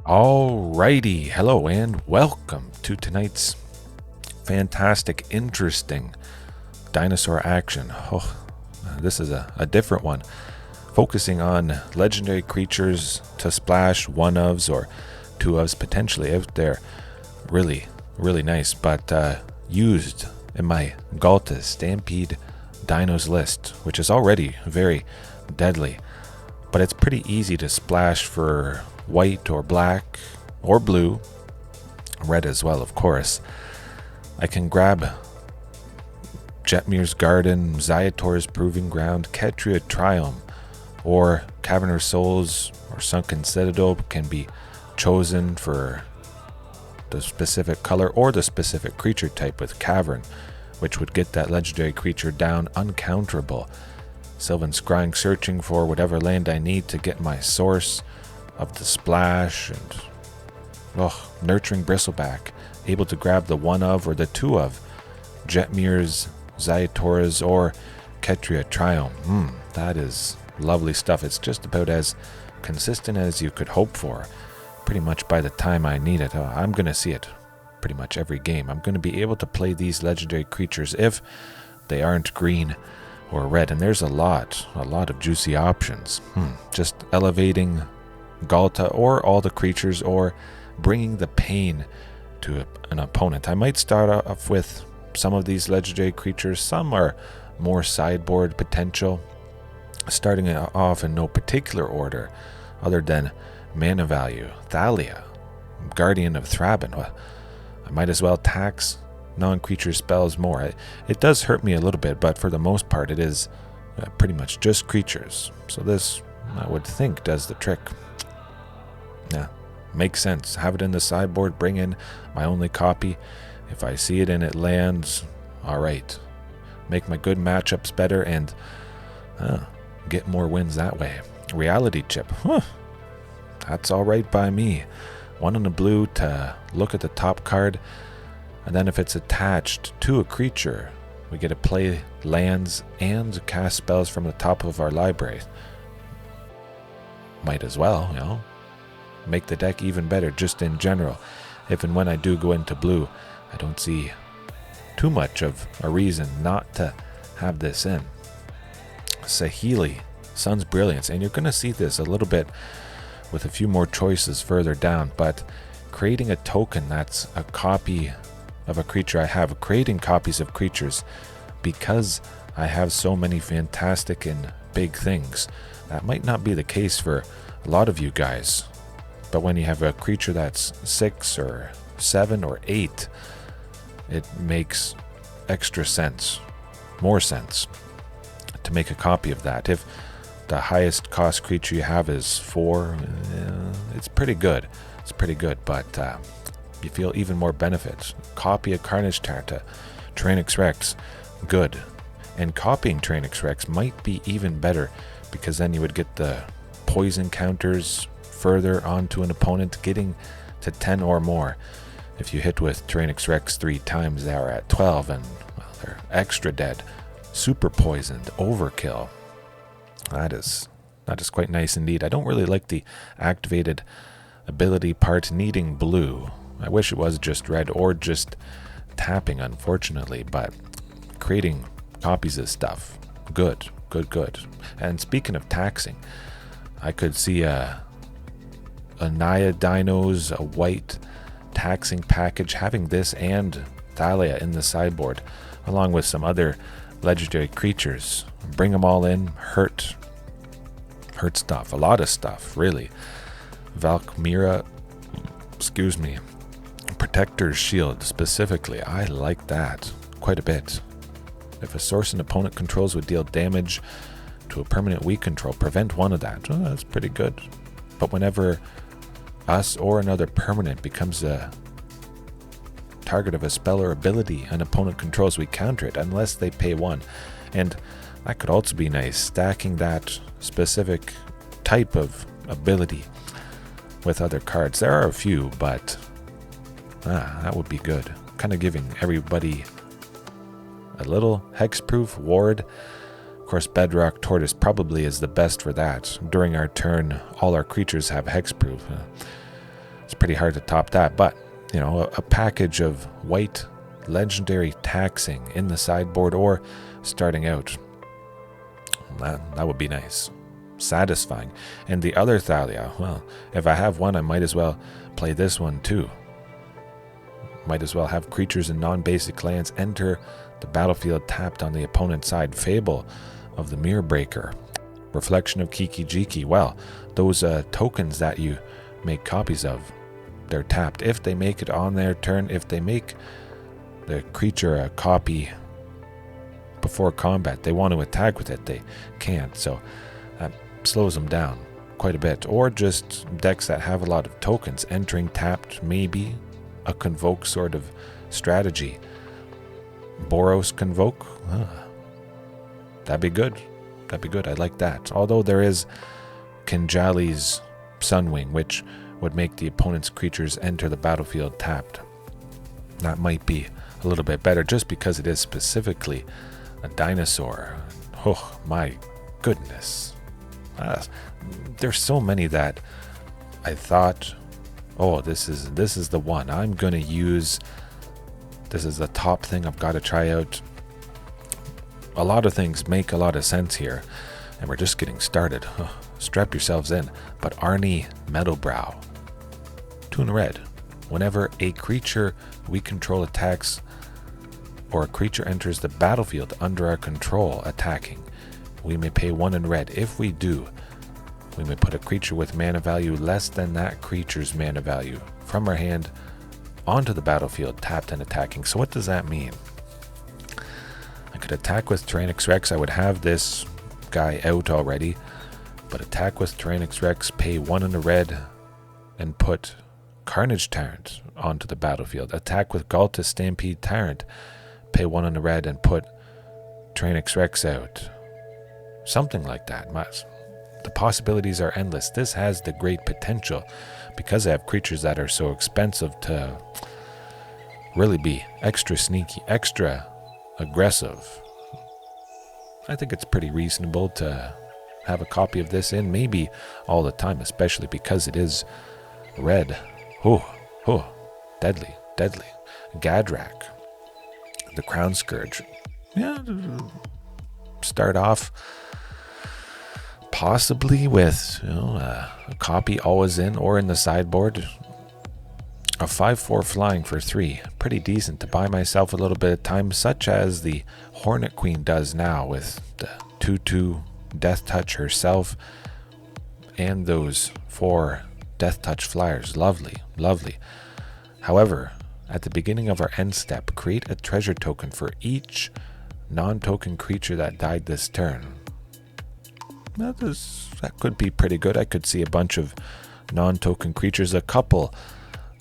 Alrighty, hello and welcome to tonight's fantastic, interesting dinosaur action. Oh, this is a different one, focusing on legendary creatures to splash one-ofs or two-ofs potentially if they're really nice, but used in my Ghalta Stampede Dinos list, which is already very deadly, but it's pretty easy to splash for white or black or blue, red as well, of course. I can grab Jetmir's Garden, Ziator's Proving Ground, Ketria Triumph, or Cavern of Souls or Sunken Citadel can be chosen for the specific color or the specific creature type with Cavern, which would get that legendary creature down uncounterable. Sylvan Scrying, searching for whatever land I need to get my source of the splash, and Nurturing Bristleback, able to grab the one of or the two of Jetmir's, Ziator's, or Ketria Triumph. That is lovely stuff. It's just about as consistent as you could hope for. Pretty much by the time I need it, I'm going to see it pretty much every game. I'm going to be able to play these legendary creatures if they aren't green or red, and there's a lot of juicy options. Just elevating Ghalta or all the creatures, or bringing the pain to an opponent. I might start off with some of these legendary creatures. Some are more sideboard potential, starting off in no particular order other than mana value. Thalia, Guardian of Thraben. I might as well tax non-creature spells more. It does hurt me a little bit, but for the most part it is pretty much just creatures. So this, I would think, does the trick. Yeah, makes sense. Have it in the sideboard, bring in my only copy. If I see it and it lands, alright. Make my good matchups better and get more wins that way. Reality chip. That's alright by me. One on the blue to look at the top card, and then if it's attached to a creature, we get to play lands and cast spells from the top of our library. Might as well, make the deck even better just in general. If and when I do go into blue, I don't see too much of a reason not to have this in. Saheeli, Sun's Brilliance, and you're going to see this a little bit with a few more choices further down, but creating a token that's a copy of a creature I have, creating copies of creatures because I have so many fantastic and big things. That might not be the case for a lot of you guys, but when you have a creature that's 6 or 7 or 8, it makes extra sense, more sense, to make a copy of that. If the highest cost creature you have is 4, it's pretty good. It's pretty good, but you feel even more benefits. Copy a Carnage Tyrant, Tyrranax Rex, good. And copying Tyrranax Rex might be even better, because then you would get the poison counters further onto an opponent, getting to 10 or more. If you hit with Tyrranax Rex 3 times, they are at 12, and they're extra dead, super poisoned, overkill. That is quite nice indeed. I don't really like the activated ability part needing blue. I wish it was just red or just tapping, unfortunately, but creating copies of stuff, good. And speaking of taxing, I could see a Naya Dinos, a white taxing package, having this and Thalia in the sideboard, along with some other legendary creatures. Bring them all in, hurt stuff, a lot of stuff, really. Valkmira, Protector's Shield specifically, I like that quite a bit. If a source an opponent controls would deal damage to a permanent we control, prevent one of that. That's pretty good. But whenever us or another permanent becomes a target of a spell or ability an opponent controls, we counter it unless they pay 1. And that could also be nice, stacking that specific type of ability with other cards. There are a few, but that would be good. Kind of giving everybody a little hexproof ward. Of course, Bedrock Tortoise probably is the best for that. During our turn, all our creatures have hexproof. It's pretty hard to top that, but, you know, a package of white legendary taxing in the sideboard or starting out, that would be nice. Satisfying. And the other Thalia, well, if I have one, I might as well play this one too. Might as well have creatures in non-basic lands enter the battlefield tapped on the opponent's side. Fable of the Mirror Breaker. Reflection of Kiki Jiki. Well, those tokens that you make copies of, they're tapped. If they make it on their turn, if they make the creature a copy before combat, they want to attack with it, they can't. So that slows them down quite a bit. Or just decks that have a lot of tokens entering tapped, maybe a convoke sort of strategy. Boros convoke, that'd be good. That'd be good. I like that. Although there is Kinjali's Sunwing, which would make the opponent's creatures enter the battlefield tapped. That might be a little bit better just because it is specifically a dinosaur. Oh my goodness. There's so many that I thought, oh, this is the one I'm gonna use. This is the top thing I've got to try out. A lot of things make a lot of sense here, and we're just getting started. Strap yourselves in. But Arnie Meadowbrow, 2 in red. Whenever a creature we control attacks, or a creature enters the battlefield under our control attacking, we may pay 1 in red. If we do, we may put a creature with mana value less than that creature's mana value from our hand onto the battlefield, tapped and attacking. So what does that mean? I could attack with Tyrranax Rex. I would have this guy out already, but attack with Tyrranax Rex, pay 1 in the red, and put Carnage Tyrant onto the battlefield. Attack with Ghalta Stampede Tyrant, pay 1 in the red, and put Tyrranax Rex out. Something like that. The possibilities are endless. This has the great potential, because I have creatures that are so expensive, to really be extra sneaky, extra aggressive. I think it's pretty reasonable to have a copy of this in, maybe all the time, especially because it is red. Deadly. Gadrak, the Crown Scourge. Yeah, start off possibly with, a copy always in or in the sideboard. A 5/4 flying for 3, pretty decent to buy myself a little bit of time, such as the Hornet Queen does now with the 2/2 Death Touch herself and those 4 Death Touch flyers. Lovely. However, at the beginning of our end step, create a treasure token for each non-token creature that died this turn. That could be pretty good. I could see a bunch of non-token creatures, a couple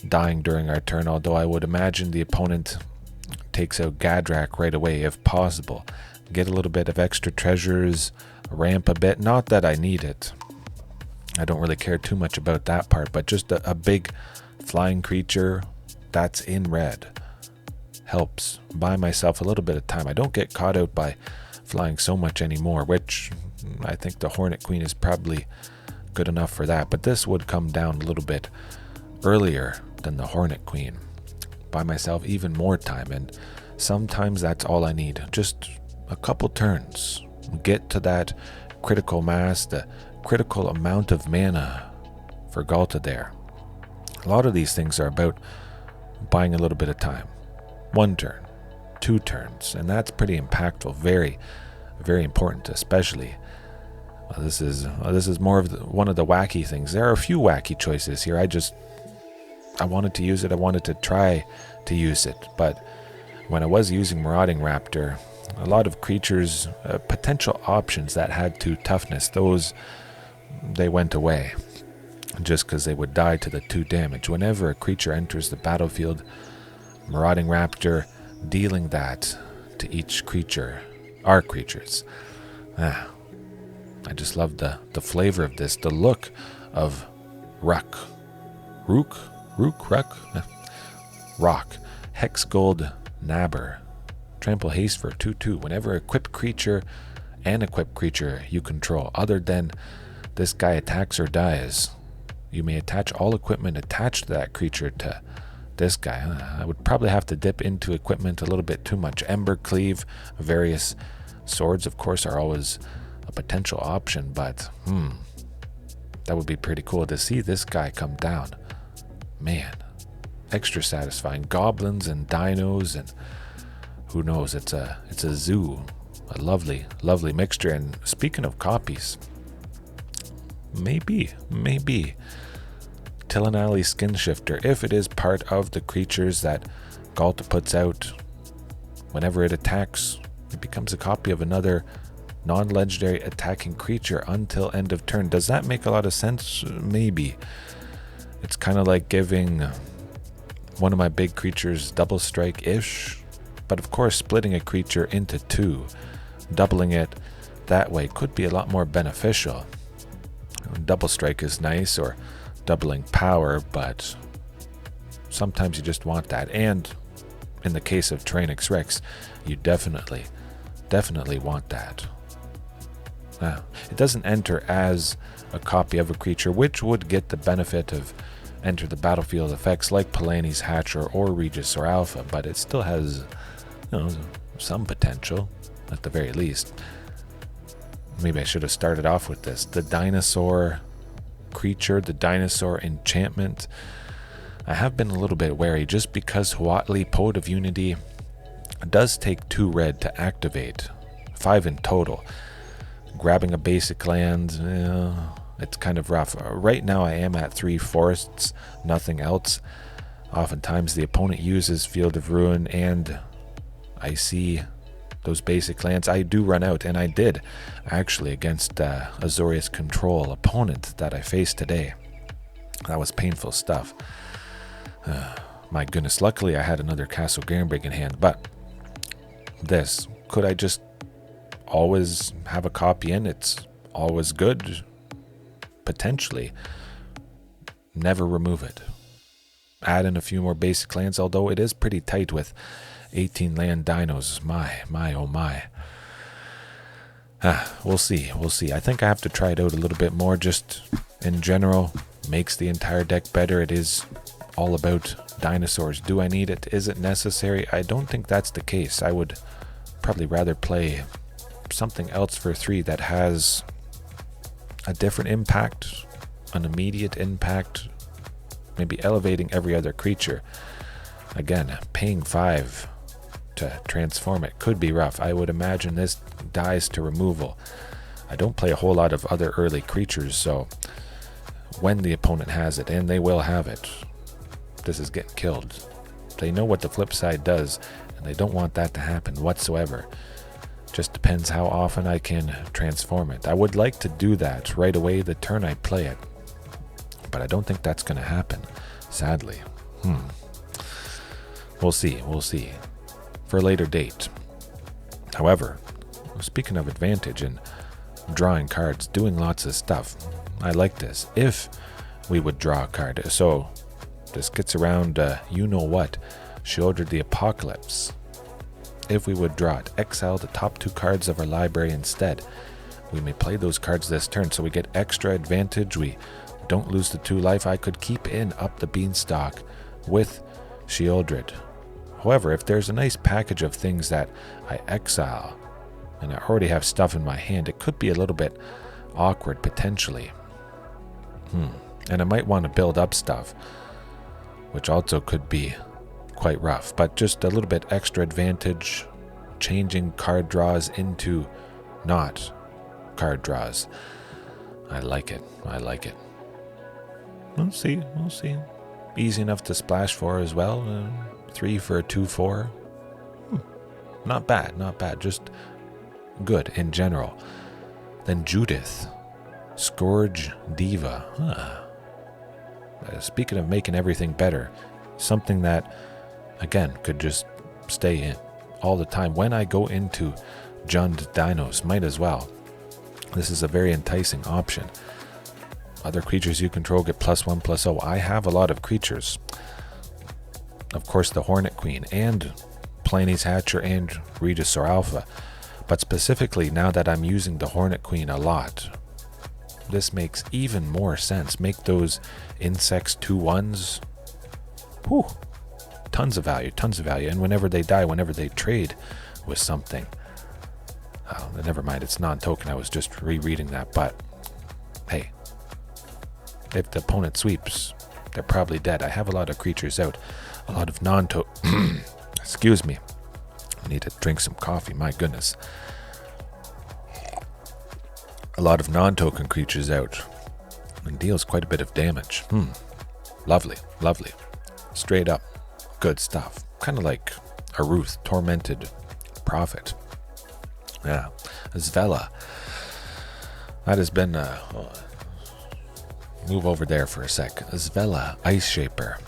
dying during our turn, although I would imagine the opponent takes out Gadrak right away if possible. Get a little bit of extra treasures, ramp a bit. Not that I need it. I don't really care too much about that part, but just a big flying creature that's in red helps buy myself a little bit of time. I don't get caught out by flying so much anymore, which I think the Hornet Queen is probably good enough for that, but this would come down a little bit earlier than the Hornet Queen. Buy myself even more time, and sometimes that's all I need. Just a couple turns. Get to that critical mass, the critical amount of mana for Ghalta there. A lot of these things are about buying a little bit of time. 1 turn, 2 turns, and that's pretty impactful. Very, very important, especially. This is more of one of the wacky things. There are a few wacky choices here. I wanted to use it. I wanted to try to use it, but when I was using Marauding Raptor, a lot of creatures, potential options that had 2 toughness, they went away just because they would die to the 2 damage. Whenever a creature enters the battlefield, Marauding Raptor dealing that to each creature, our creatures. I just love the flavor of this, the look of Rock, Hex Gold Nabber, Trample Haste for 2/2. Whenever equipped creature and equipped creature you control, other than this guy, attacks or dies, You may attach all equipment attached to that creature to this guy. I would probably have to dip into equipment a little bit too much. Ember Cleave, various swords, of course, are always a potential option, but that would be pretty cool to see this guy come down. Man, extra satisfying. Goblins and dinos, and who knows, it's a zoo. A lovely, lovely mixture. And speaking of copies, maybe Tyrranax Skin Shifter, if it is part of the creatures that Ghalta puts out, whenever it attacks, it becomes a copy of another non-legendary attacking creature until end of turn. Does that make a lot of sense? Maybe. It's kind of like giving one of my big creatures double strike-ish, but of course splitting a creature into two, doubling it that way could be a lot more beneficial. Double strike is nice, or doubling power, but sometimes you just want that. And in the case of Tyrranax Rex, you definitely want that. It doesn't enter as a copy of a creature, which would get the benefit of enter the battlefield effects like Palani's Hatcher or Regisaur Alpha, but it still has, some potential at the very least. Maybe I should have started off with this. The dinosaur creature, the dinosaur enchantment. I have been a little bit wary just because Woah I, Poet of Unity, does take 2 red to activate, 5 in total. Grabbing a basic land, it's kind of rough. Right now I am at 3 forests, nothing else. Oftentimes the opponent uses Field of Ruin and I see those basic lands. I do run out, and I did actually against Azorius Control opponent that I faced today. That was painful stuff. My goodness, luckily I had another Castle Garenbrig in hand, but this, could I just always have a copy in? It's always good. Potentially. Never remove it. Add in a few more basic lands, although it is pretty tight with 18 land dinos. My, oh my. We'll see. I think I have to try it out a little bit more. Just in general, makes the entire deck better. It is all about dinosaurs. Do I need it? Is it necessary? I don't think that's the case. I would probably rather play something else for 3 that has a different impact, an immediate impact, maybe elevating every other creature. Again, paying 5 to transform it could be rough. I would imagine this dies to removal. I don't play a whole lot of other early creatures, so when the opponent has it, and they will have it, this is getting killed. They know what the flip side does, and they don't want that to happen whatsoever. Just depends how often I can transform it. I would like to do that right away the turn I play it, but I don't think that's going to happen, sadly. We'll see. For a later date. However, speaking of advantage and drawing cards, doing lots of stuff, I like this. If we would draw a card, so this gets around, you-know-what, Sheoldred the Apocalypse. If we would draw it, exile the top 2 cards of our library instead. We may play those cards this turn, so we get extra advantage. We don't lose the 2 life. I could keep in up the beanstalk with Sheoldred. However, if there's a nice package of things that I exile, and I already have stuff in my hand, it could be a little bit awkward potentially. And I might want to build up stuff, which also could be quite rough, but just a little bit extra advantage, changing card draws into not card draws. I like it. We'll see. Easy enough to splash for as well. 3 for a 2/4. Not bad. Just good in general. Then Judith, Scourge Diva. Speaking of making everything better, something that, again, could just stay in all the time. When I go into Jund Dinos, might as well. This is a very enticing option. Other creatures you control get +1/+0. I have a lot of creatures. Of course, the Hornet Queen and Palani's Hatcher and Regisaur Alpha. But specifically, now that I'm using the Hornet Queen a lot, this makes even more sense. Make those insects 2/1s. Whew. Tons of value, tons of value. And whenever they die, whenever they trade with something. Oh, never mind, it's non-token. I was just rereading that. But, hey, if the opponent sweeps, they're probably dead. I have a lot of creatures out. A lot of non-token... Excuse me. I need to drink some coffee, my goodness. A lot of non-token creatures out. And deals quite a bit of damage. Lovely, lovely. Straight up. Good stuff. Kind of like a Ruth, Tormented Prophet. Yeah. Zvela. That has been... move over there for a sec. Zvela, Ice Shaper.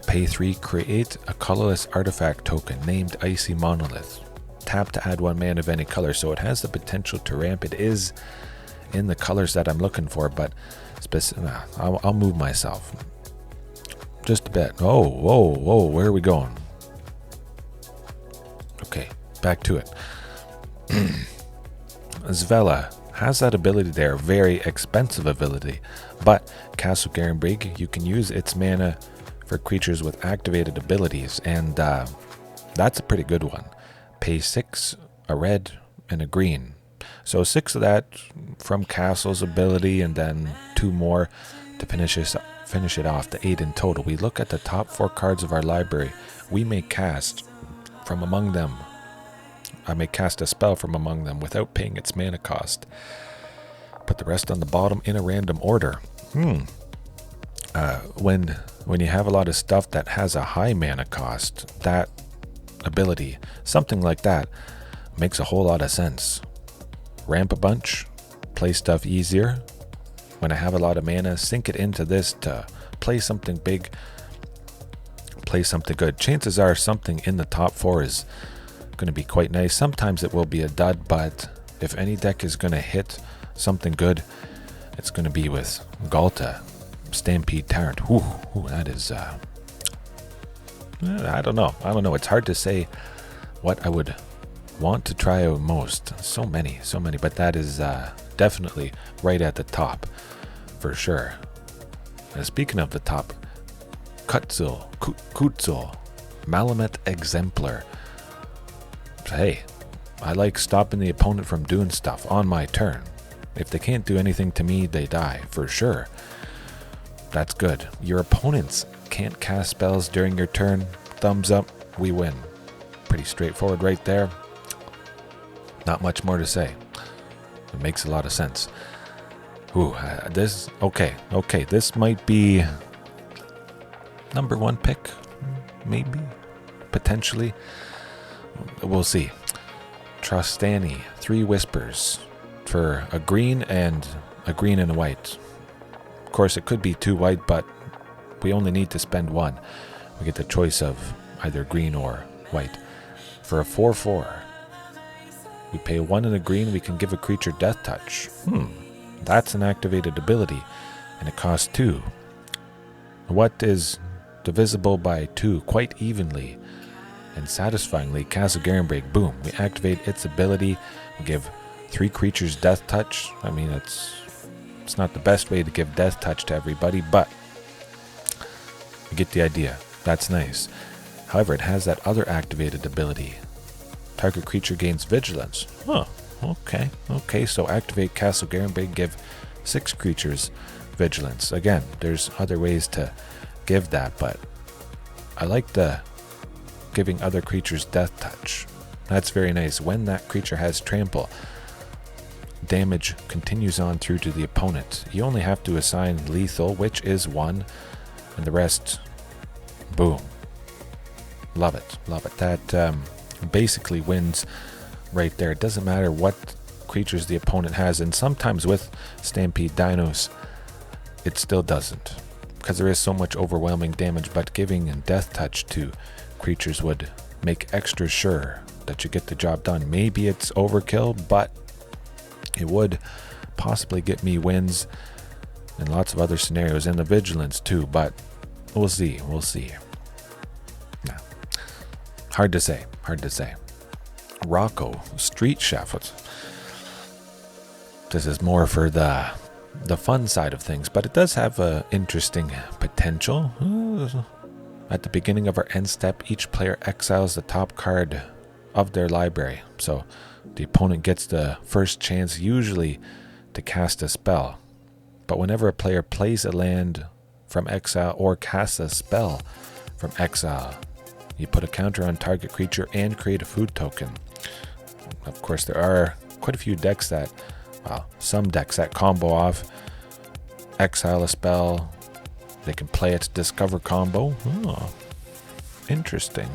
Pay 3, create a colorless artifact token named Icy Monolith. Tap to add 1 mana of any color, so it has the potential to ramp. It is in the colors that I'm looking for, but I'll move myself just a bit. Oh, whoa, where are we going? Okay, back to it. Zvela has that ability there, very expensive ability, but Castle Garenbrig, you can use its mana for creatures with activated abilities, and that's a pretty good one. Pay 6, a red, and a green. So 6 of that from Castle's ability, and then 2 more to finish it off, to 8 in total. We look at the top 4 cards of our library. We may cast from among them. I may cast a spell from among them without paying its mana cost. Put the rest on the bottom in a random order. When you have a lot of stuff that has a high mana cost, that ability, something like that, makes a whole lot of sense. Ramp a bunch, play stuff easier. When I have a lot of mana, sink it into this to play something big, play something good. Chances are something in the top 4 is going to be quite nice. Sometimes it will be a dud, but if any deck is going to hit something good, it's going to be with Ghalta, Stampede Tyrant. Ooh, that is... I don't know. It's hard to say what I would want to try out most. So many. But that is definitely right at the top, for sure. And speaking of the top, Kutzil, Malamet Exemplar. Hey, I like stopping the opponent from doing stuff on my turn. If they can't do anything to me, they die, for sure. That's good. Your opponents can't cast spells during your turn. Thumbs up, we win. Pretty straightforward right there. Not much more to say. It makes a lot of sense. Ooh, okay. This might be number 1 pick, maybe, potentially. We'll see. Trostani, 3 Whispers for a green and a white. Of course, it could be 2 white, but we only need to spend 1. We get the choice of either green or white. For a 4/4, we pay 1 and a green. We can give a creature Death Touch. That's an activated ability, and it costs 2. What is divisible by 2 quite evenly and satisfyingly? Castle Garenbrig. Boom. We activate its ability. We give 3 creatures Death Touch. I mean, it's not the best way to give Death Touch to everybody, but you get the idea. That's nice. However, it has that other activated ability. Target creature gains Vigilance. Okay. So activate Castle Garenbrig, give 6 creatures Vigilance. Again, there's other ways to give that, but I like the giving other creatures Death Touch. That's very nice. When that creature has Trample, damage continues on through to the opponent. You only have to assign lethal, which is 1, and the rest, boom. Love it. That basically wins right there. It doesn't matter what creatures the opponent has, and sometimes with Stampede Dinos, it still doesn't, because there is so much overwhelming damage, but giving Death Touch to creatures would make extra sure that you get the job done. Maybe it's overkill, but it would possibly get me wins in lots of other scenarios, and the Vigilance too, but we'll see. No. Hard to say. Rocco, Street Chef. This is more for the fun side of things, but it does have a interesting potential. At the beginning of our end step, each player exiles the top card of their library. So the opponent gets the first chance usually to cast a spell. But whenever a player plays a land from exile or casts a spell from exile, you put a counter on target creature and create a food token. Of course, there are quite a few decks that, well, some decks that combo off, exile a spell, they can play its discover combo. Oh, interesting.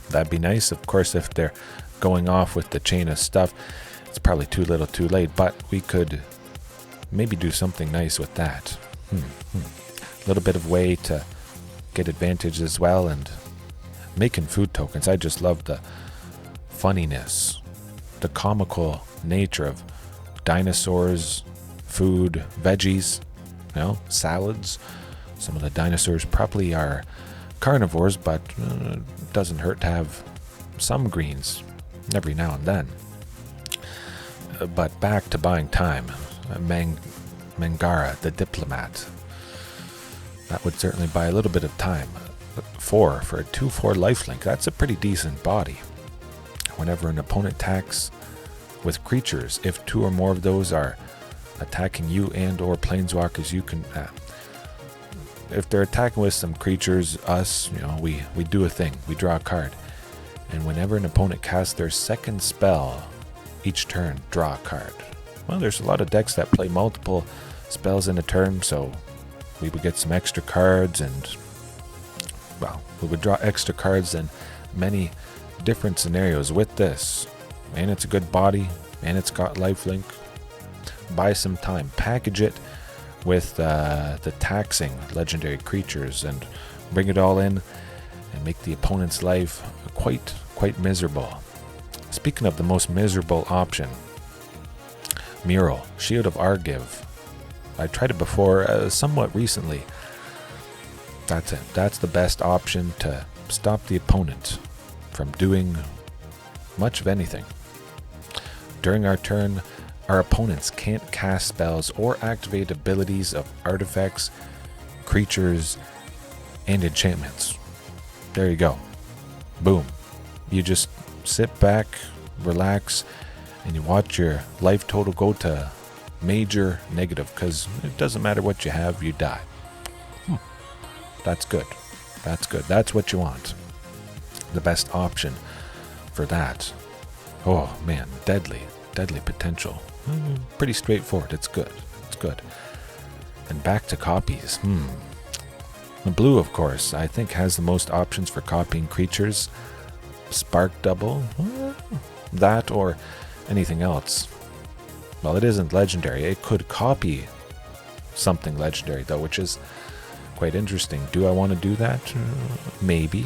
That'd be nice, of course, if they're going off with the chain of stuff. It's probably too little too late, but we could maybe do something nice with that. A little bit of way to get advantage as well, and making food tokens. I just love the funniness, the comical nature of dinosaurs, food, veggies, salads. Some of the dinosaurs probably are carnivores, but it doesn't hurt to have some greens every now and then. But back to buying time. Mangara, the diplomat. That would certainly buy a little bit of time. 4 for a 2/4 lifelink. That's a pretty decent body. Whenever an opponent attacks with creatures, if 2 or more of those are attacking you and or planeswalkers, you can if they're attacking with some creatures, us, we do a thing. We draw a card. And whenever an opponent casts their second spell, each turn, draw a card. Well, there's a lot of decks that play multiple spells in a turn, so we would get some extra cards, and, well, we would draw extra cards in many different scenarios with this. And it's a good body, and it's got lifelink. Buy some time. Package it with the taxing legendary creatures and bring it all in and make the opponent's life quite miserable. Speaking of the most miserable option, Mural, Shield of Argive. I tried it before, somewhat recently. That's it. That's the best option to stop the opponent from doing much of anything. During our turn, our opponents can't cast spells or activate abilities of artifacts, creatures, and enchantments. There you go. Boom. You just sit back, relax, and you watch your life total go to major negative, because it doesn't matter what you have, you die. That's good. That's what you want. The best option for that. Oh man, deadly potential. Pretty straightforward. It's good. And back to copies. The blue, of course, I think has the most options for copying creatures. Spark Double, that or anything else. Well, it isn't legendary. It could copy something legendary, though, which is quite interesting. Do I want to do that? Maybe.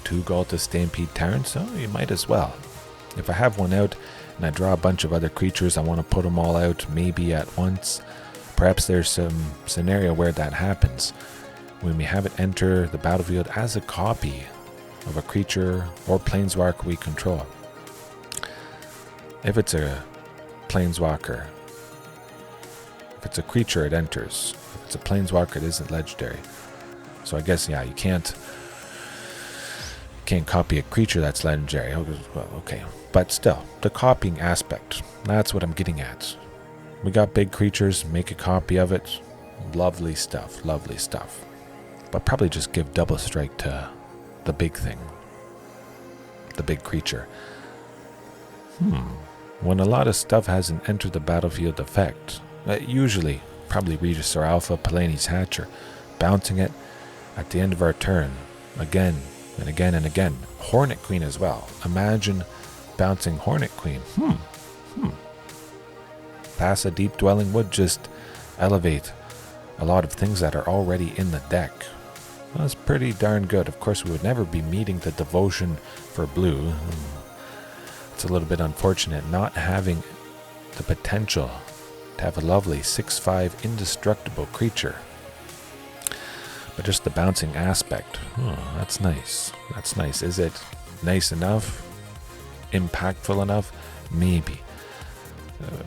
2 Ghalta Stampede Tyrants? Oh, you might as well. If I have one out and I draw a bunch of other creatures, I want to put them all out maybe at once. Perhaps there's some scenario where that happens, when we have it enter the battlefield as a copy of a creature or planeswalker we control. If it's a planeswalker, if it's a creature, it enters. If it's a planeswalker, it isn't legendary. So I guess, yeah, you can't copy a creature that's legendary. Well, okay. But still, the copying aspect, that's what I'm getting at. We got big creatures, make a copy of it. Lovely stuff. But probably just give double strike to the big thing. The big creature. When a lot of stuff hasn't entered the battlefield effect, usually probably Regisaur Alpha, Palani's Hatcher, bouncing it at the end of our turn, again and again and again. Hornet Queen as well. Imagine bouncing Hornet Queen. Pass a Deep Dwelling would just elevate a lot of things that are already in the deck. That's pretty darn good. Of course, we would never be meeting the devotion for blue. It's a little bit unfortunate not having the potential to have a lovely 6/5 indestructible creature. But just the bouncing aspect. That's nice. Is it nice enough? Impactful enough? Maybe.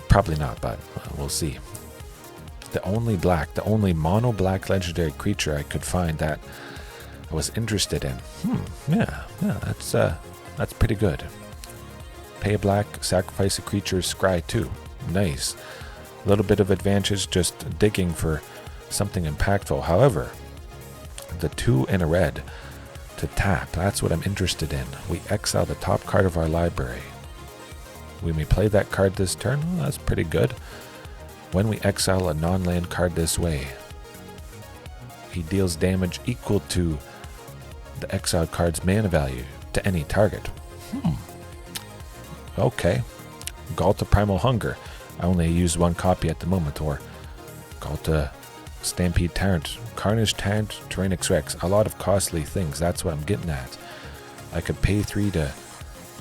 Probably not, but we'll see. The only black, the only mono black legendary creature I could find that I was interested in. Yeah, that's pretty good. Pay a black, sacrifice a creature, scry 2. Nice. A little bit of advantage just digging for something impactful. However, the 2 and a red to tap, that's what I'm interested in. We exile the top card of our library. We may play that card this turn. Well, that's pretty good. When we exile a non-land card this way, he deals damage equal to the exiled card's mana value to any target. Okay. Ghalta Primal Hunger. I only use 1 copy at the moment. Or Ghalta Stampede Tyrant. Carnage Tyrant, Tyrranax Rex. A lot of costly things. That's what I'm getting at. I could pay 3 to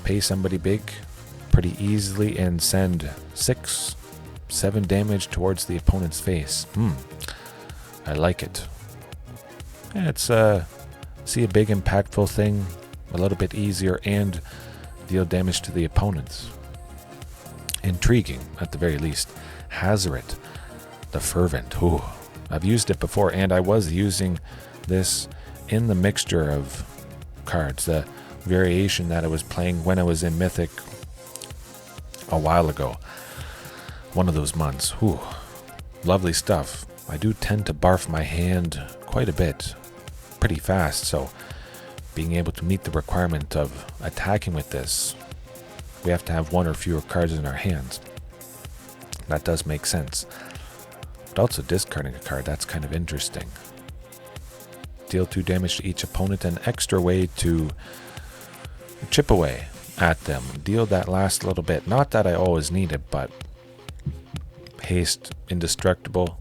pay somebody big pretty easily and send 6, 7 damage towards the opponent's face. I like it. Yeah, it's see a big impactful thing a little bit easier and deal damage to the opponents. Intriguing at the very least. Ezryn It, the Fervent. Ooh, I've used it before, and I was using this in the mixture of cards, the variation that I was playing when I was in Mythic a while ago. One of those months. Ooh, lovely stuff. I do tend to barf my hand quite a bit, pretty fast, so being able to meet the requirement of attacking with this, we have to have 1 or fewer cards in our hands. That does make sense. But also discarding a card, that's kind of interesting. Deal 2 damage to each opponent, an extra way to chip away at them. Deal that last little bit. Not that I always need it, but haste, indestructible,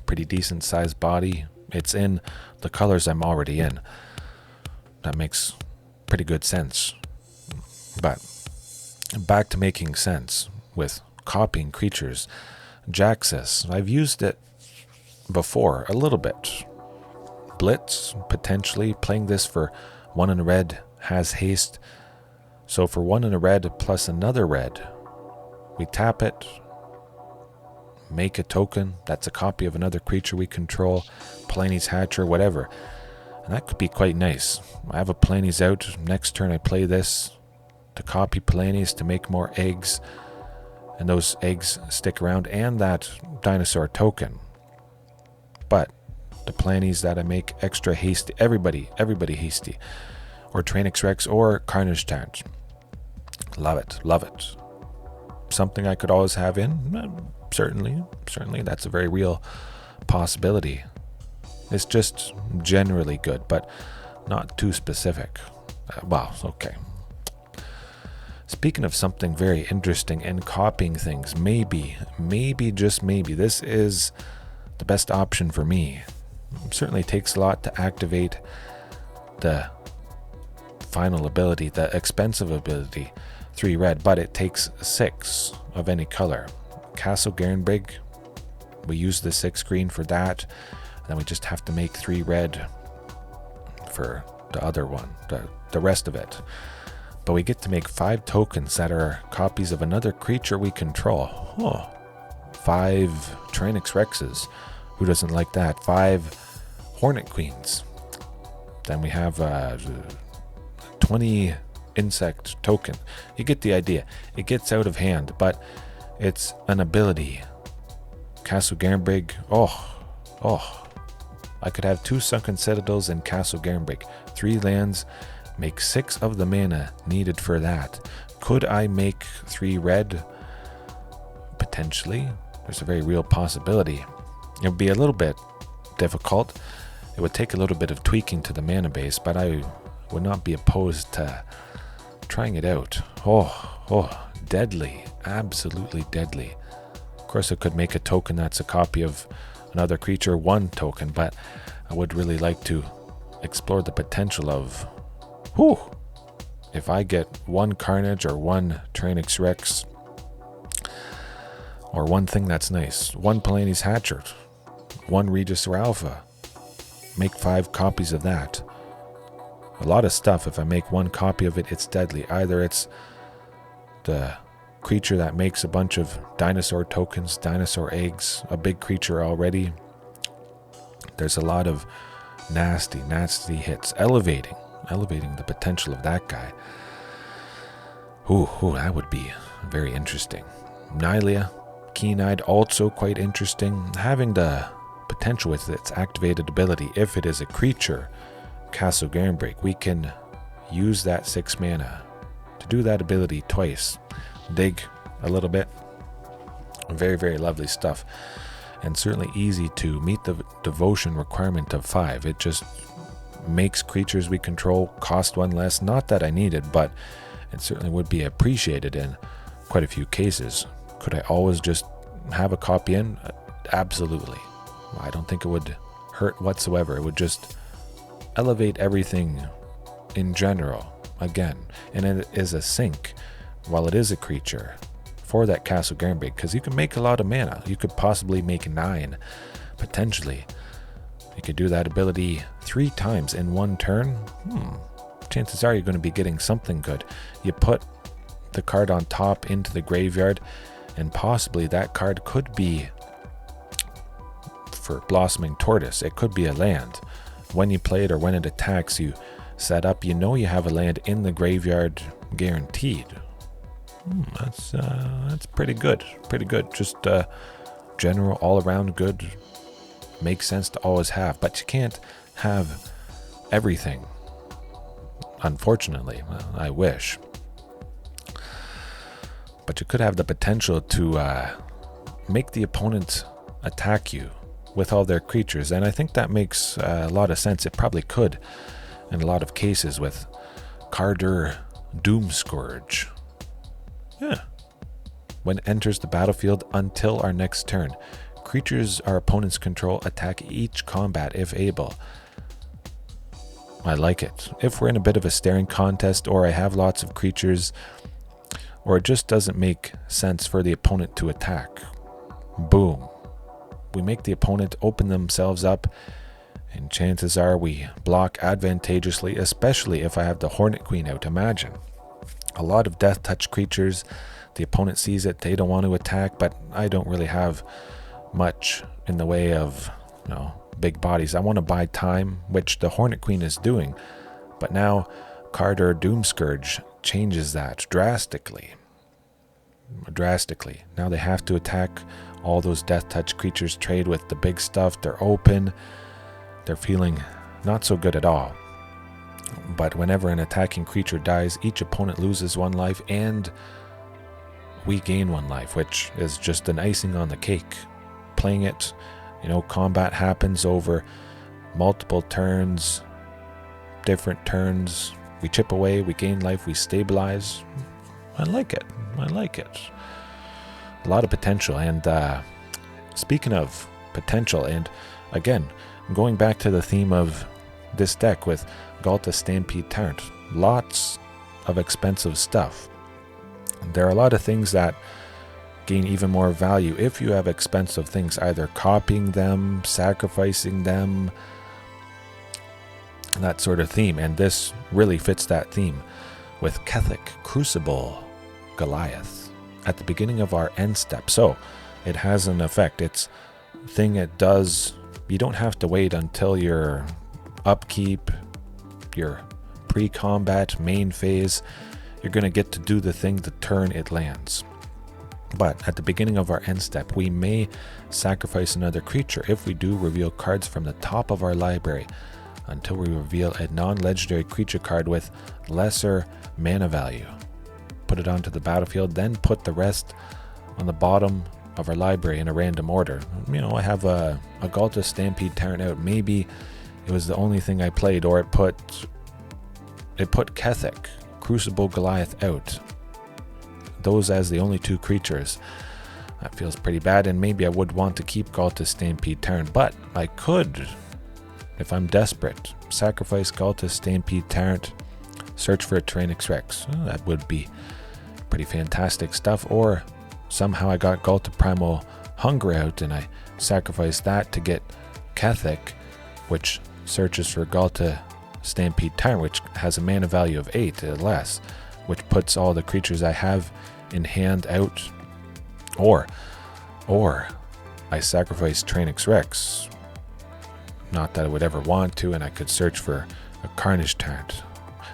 pretty decent sized body. It's in the colors I'm already in. That makes pretty good sense. But back to making sense with copying creatures. Jaxus, I've used it before a little bit. Blitz, potentially. Playing this for 1 in a red has haste. So for 1 in a red plus another red, we tap it, make a token that's a copy of another creature we control, Palani's Hatcher, whatever. And that could be quite nice. I have a Palani's out. Next turn I play this to copy Palani's to make more eggs. And those eggs stick around, and that dinosaur token. But the Palani's that I make extra hasty, everybody hasty. Or Tyrranax Rex or Carnage Tyrant. Love it, love it. Something I could always have in? Certainly, that's a very real possibility. It's just generally good, but not too specific. Well, okay. Speaking of something very interesting and copying things, maybe, just maybe, this is the best option for me. It certainly takes a lot to activate the final ability, the expensive ability, 3 red, but it takes 6 of any color. Castle Garenbrig, we use the 6 green for that, and then we just have to make 3 red for the other one, the rest of it. But we get to make 5 tokens that are copies of another creature we control. 5 Tyrranax Rexes. Who doesn't like that? 5 Hornet Queens. Then we have 20 insect token. You get the idea. It gets out of hand, but it's an ability. Castle Garenbrig. I could have 2 Sunken Citadels in Castle Garenbrig. 3 lands. Make 6 of the mana needed for that. Could I make 3 red? Potentially. There's a very real possibility. It would be a little bit difficult. It would take a little bit of tweaking to the mana base, but I would not be opposed to trying it out. Deadly. Absolutely deadly. Of course, I could make a token that's a copy of another creature, 1 token, but I would really like to explore the potential of if I get 1 Carnage or 1 Tyrranax Rex, or 1 thing that's nice, 1 Palani's Hatcher, 1 Regisaur Alpha, make 5 copies of that. A lot of stuff. If I make 1 copy of it, it's deadly. Either it's the creature that makes a bunch of dinosaur tokens, dinosaur eggs, a big creature already. There's a lot of nasty hits, elevating the potential of that guy. Ooh, that would be very interesting. Nylea, keen-eyed, also quite interesting. Having the potential with its activated ability, if it is a creature, Castle Garenbrig, we can use that 6 mana to do that ability twice. Dig a little bit. Very lovely stuff. And certainly easy to meet the devotion requirement of 5. It just makes creatures we control cost 1 less. Not that I need it, but it certainly would be appreciated in quite a few cases. Could I always just have a copy in? Absolutely. I don't think it would hurt whatsoever. It would just elevate everything in general again. And it is a sync while it is a creature for that Castle Garenbrig, because you can make a lot of mana. You could possibly make 9 potentially. You could do that ability 3 times in 1 turn. Chances are you're going to be getting something good. You put the card on top into the graveyard, and possibly that card could be, for Blossoming Tortoise, it could be a land. When you play it or when it attacks, you set up, you know you have a land in the graveyard guaranteed. That's pretty good. Just general all-around good. Makes sense to always have, but you can't have everything, unfortunately. Well, I wish. But you could have the potential to make the opponent attack you with all their creatures, and I think that makes a lot of sense. It probably could in a lot of cases with Carder Doomscourge. Yeah. When it enters the battlefield until our next turn, creatures our opponents control attack each combat if able. I like it. If we're in a bit of a staring contest, or I have lots of creatures, or it just doesn't make sense for the opponent to attack, boom. We make the opponent open themselves up, and chances are we block advantageously, especially if I have the Hornet Queen out. Imagine. A lot of death touch creatures, the opponent sees it, they don't want to attack, but I don't really have much in the way of, big bodies. I want to buy time, which the Hornet Queen is doing, but now Carder Doomscourge changes that drastically. Now they have to attack all those death touch creatures, trade with the big stuff, they're open, they're feeling not so good at all. But whenever an attacking creature dies, each opponent loses 1 life and we gain 1 life, which is just an icing on the cake. Playing it, combat happens over multiple turns, different turns. We chip away, we gain life, we stabilize. I like it. A lot of potential. And speaking of potential, and again, going back to the theme of this deck with Ghalta Stampede Tyrant, lots of expensive stuff. There are a lot of things that gain even more value if you have expensive things, either copying them, sacrificing them, that sort of theme. And this really fits that theme with Kethek Crucible Goliath at the beginning of our end step. So it has an effect. It's a thing it does. You don't have to wait until your upkeep, your pre-combat main phase. You're going to get to do the thing the turn it lands. But at the beginning of our end step, we may sacrifice another creature. If we do, reveal cards from the top of our library until we reveal a non-legendary creature card with lesser mana value. Put it onto the battlefield, then put the rest on the bottom of our library in a random order. I have a Ghalta Stampede Tyrant out. Maybe it was the only thing I played, or it put Kethek Crucible Goliath out. Those as the only 2 creatures. That feels pretty bad, and maybe I would want to keep Ghalta Stampede Tyrant, but I could, if I'm desperate, sacrifice Ghalta Stampede Tyrant, search for a Tyrranax Rex. That would be pretty fantastic stuff. Or somehow I got Ghalta Primal Hunger out and I sacrificed that to get Kethek, which searches for Ghalta Stampede Tyrant, which has a mana value of 8 or less, which puts all the creatures I have in hand out, or I sacrifice Tyrranax Rex. Not that I would ever want to, and I could search for a Carnage Tyrant.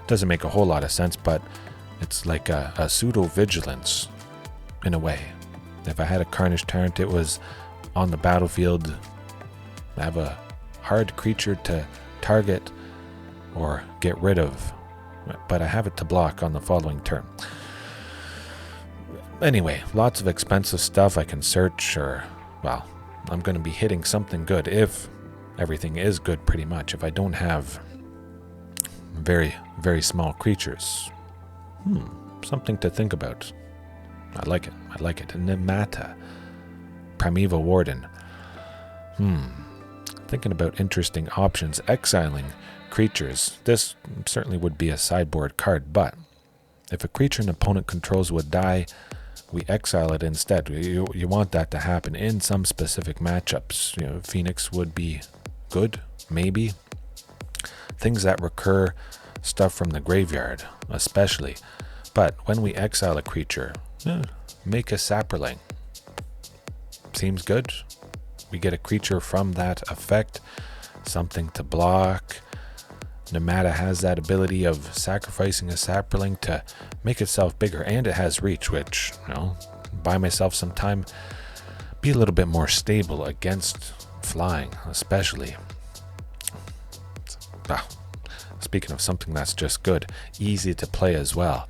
Doesn't make a whole lot of sense, but it's like a pseudo-vigilance in a way. If I had a Carnage Tyrant, it was on the battlefield. I have a hard creature to target or get rid of, but I have it to block on the following turn. Anyway, lots of expensive stuff I can search, or, well, I'm going to be hitting something good if everything is good pretty much. If I don't have very, very small creatures. Something to think about. I like it. I like it. Nemata. Primeval Warden. Thinking about interesting options. Exiling creatures. This certainly would be a sideboard card, but if a creature an opponent controls would die, we exile it instead. You want that to happen in some specific matchups. You know, Phoenix would be good, maybe. Things that recur, stuff from the graveyard, especially. But when we exile a creature, make a Saproling. Seems good. We get a creature from that effect, something to block. Nemata has that ability of sacrificing a Saproling to make itself bigger, and it has reach, which, you know, buy myself some time, be a little bit more stable against flying, especially. Speaking of something that's just good, easy to play as well.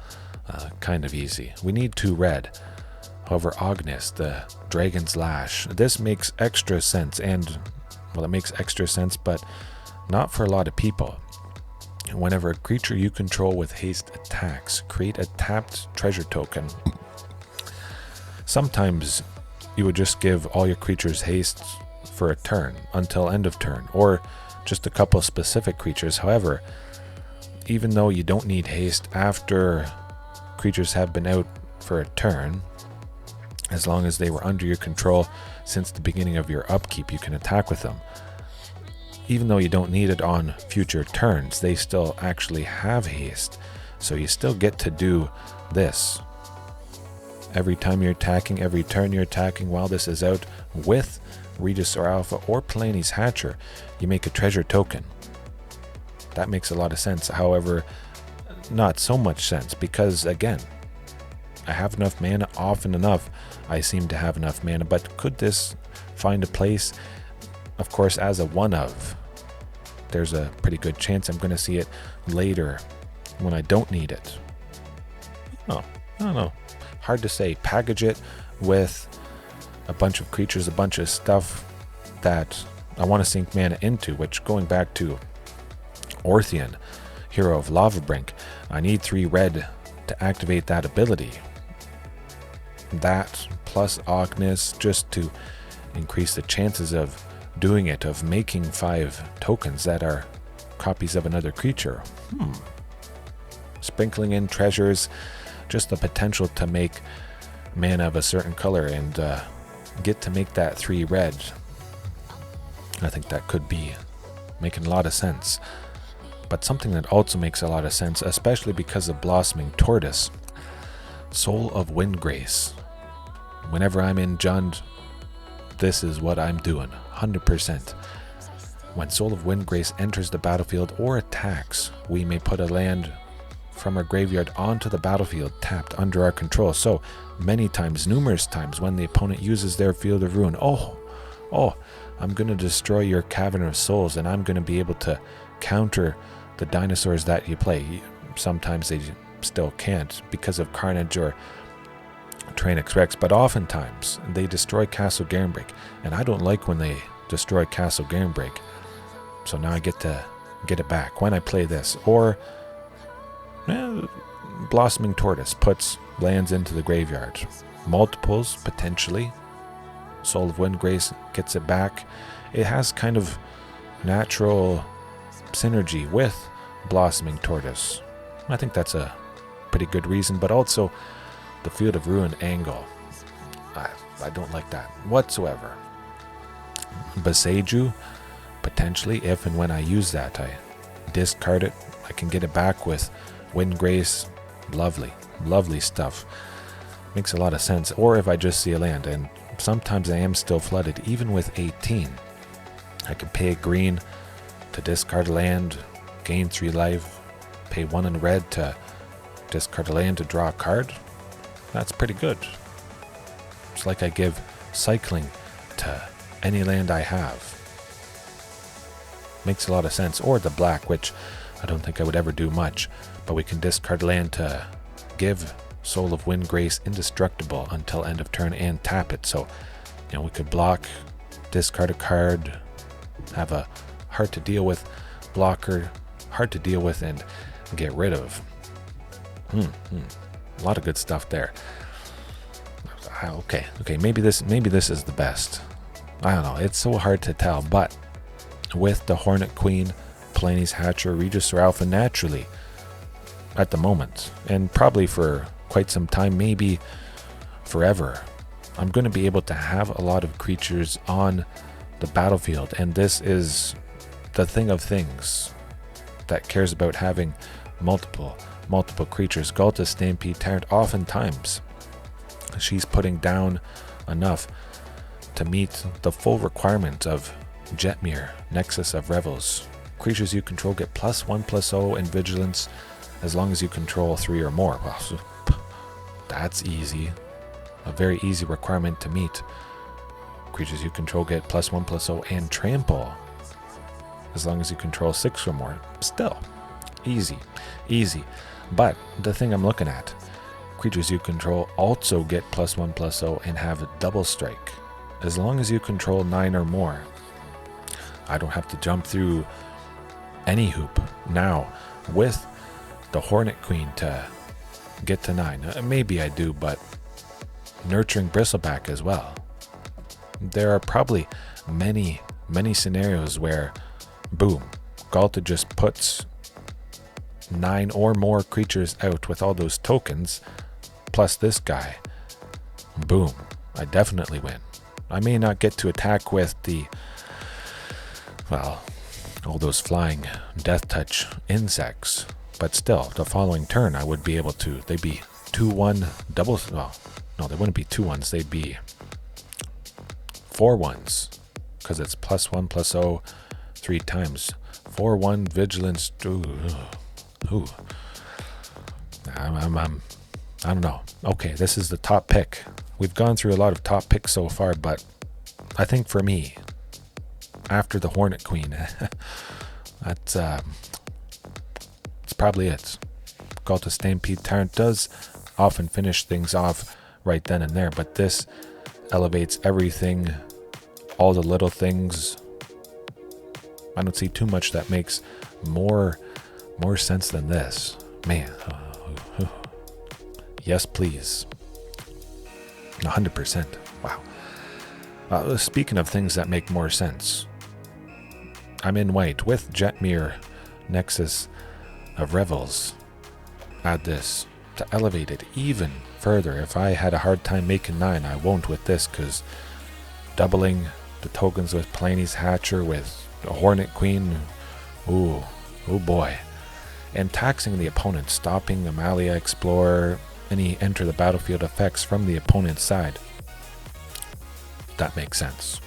Kind of easy. We need 2 red. However, Ognis, the Dragon's Lash, this makes extra sense, and, well, it makes extra sense, but not for a lot of people. Whenever a creature you control with haste attacks, create a tapped treasure token. Sometimes you would just give all your creatures haste for a turn, until end of turn, or just a couple specific creatures. However, even though you don't need haste after creatures have been out for a turn, as long as they were under your control since the beginning of your upkeep, you can attack with them. Even though you don't need it on future turns, they still actually have haste. So you still get to do this. Every time you're attacking, every turn you're attacking, while this is out with Regisaur Alpha or Palani's Hatcher, you make a treasure token. That makes a lot of sense. However, not so much sense, because again, I have enough mana. Often enough, I seem to have enough mana, but could this find a place? Of course, as a one-of, there's a pretty good chance I'm going to see it later when I don't need it. Oh, I don't know. Hard to say. Package it with a bunch of creatures, a bunch of stuff that I want to sink mana into, which, going back to Orthian, Hero of Lavabrink, I need 3 red to activate that ability. That plus Ognis, just to increase the chances of doing it, of making 5 tokens that are copies of another creature. Sprinkling in treasures, just the potential to make mana of a certain color and get to make that 3 red. I think that could be making a lot of sense. But something that also makes a lot of sense, especially because of Blossoming Tortoise, Soul of Windgrace. Whenever I'm in Jund, this is what I'm doing, 100%. When Soul of Windgrace enters the battlefield or attacks, we may put a land from our graveyard onto the battlefield tapped under our control. So many times, numerous times, when the opponent uses their Field of Ruin, I'm going to destroy your Cavern of Souls, and I'm going to be able to counter the dinosaurs that you play. Sometimes they still can't because of Carnage or Tyrranax Rex, but oftentimes they destroy Castle Garenbrig, and I don't like when they destroy Castle Garenbrig. So now I get to get it back when I play this. Or Blossoming Tortoise puts lands into the graveyard. Multiples, potentially. Soul of Windgrace gets it back. It has kind of natural synergy with Blossoming Tortoise. I think that's a pretty good reason, but also the Field of Ruin angle. I don't like that whatsoever. Beseiju, potentially, if and when I use that, I discard it. I can get it back with Windgrace. Lovely, lovely stuff. Makes a lot of sense. Or if I just see a land, and sometimes I am still flooded, even with 18. I could pay a green to discard a land, gain 3 life, pay 1 in red to discard a land to draw a card. That's pretty good. It's like I give cycling to any land I have. Makes a lot of sense. Or the black, which I don't think I would ever do much, but we can discard land to give Soul of Windgrace indestructible until end of turn and tap it. So, we could block, discard a card, have a hard to deal with blocker, hard to deal with, and get rid of. A lot of good stuff there. Okay, maybe this is the best. I don't know, it's so hard to tell, but with the Hornet Queen, Palani's Hatcher, Regisaur Alpha naturally at the moment, and probably for quite some time, maybe forever, I'm going to be able to have a lot of creatures on the battlefield, and this is the thing of things that cares about having multiple creatures. Ghalta, Stampede, Tyrant, oftentimes she's putting down enough to meet the full requirement of Jetmir, Nexus of Revels. Creatures you control get +1/+0 and Vigilance as long as you control 3 or more. Well, so that's easy. A very easy requirement to meet. Creatures you control get +1/+0 and Trample as long as you control 6 or more. Still, easy. But the thing I'm looking at, creatures you control also get +1/+0 and have a double strike as long as you control 9 or more. I don't have to jump through any hoop now with the Hornet Queen to get to 9. Maybe I do, but Nurturing Bristleback as well. There are probably many scenarios where, boom, Ghalta just puts 9 or more creatures out with all those tokens, plus this guy. Boom, I definitely win. I may not get to attack with all those flying death touch insects, but still, the following turn I would be able to. They'd be 2/1 doubles. Well, no, they wouldn't be 2/1s. They'd be 4/1s, because it's +1/+0 3 times. 4/1 vigilance. Ooh. I don't know. Okay, this is the top pick. We've gone through a lot of top picks so far, but I think for me, after the Hornet Queen, that's probably it. Ghalta, Stampede, Tyrant does often finish things off right then and there, but this elevates everything, all the little things. I don't see too much that makes more sense than this. Man, yes please. 100%. Wow. Speaking of things that make more sense, I'm in white with Jetmir, Nexus of Revels. Add this to elevate it even further. If I had a hard time making 9, I won't with this, because doubling the tokens with Palani's Hatcher, with a Hornet Queen, oh boy. And taxing the opponent, stopping Amalia Explorer, any enter the battlefield effects from the opponent's side. That makes sense.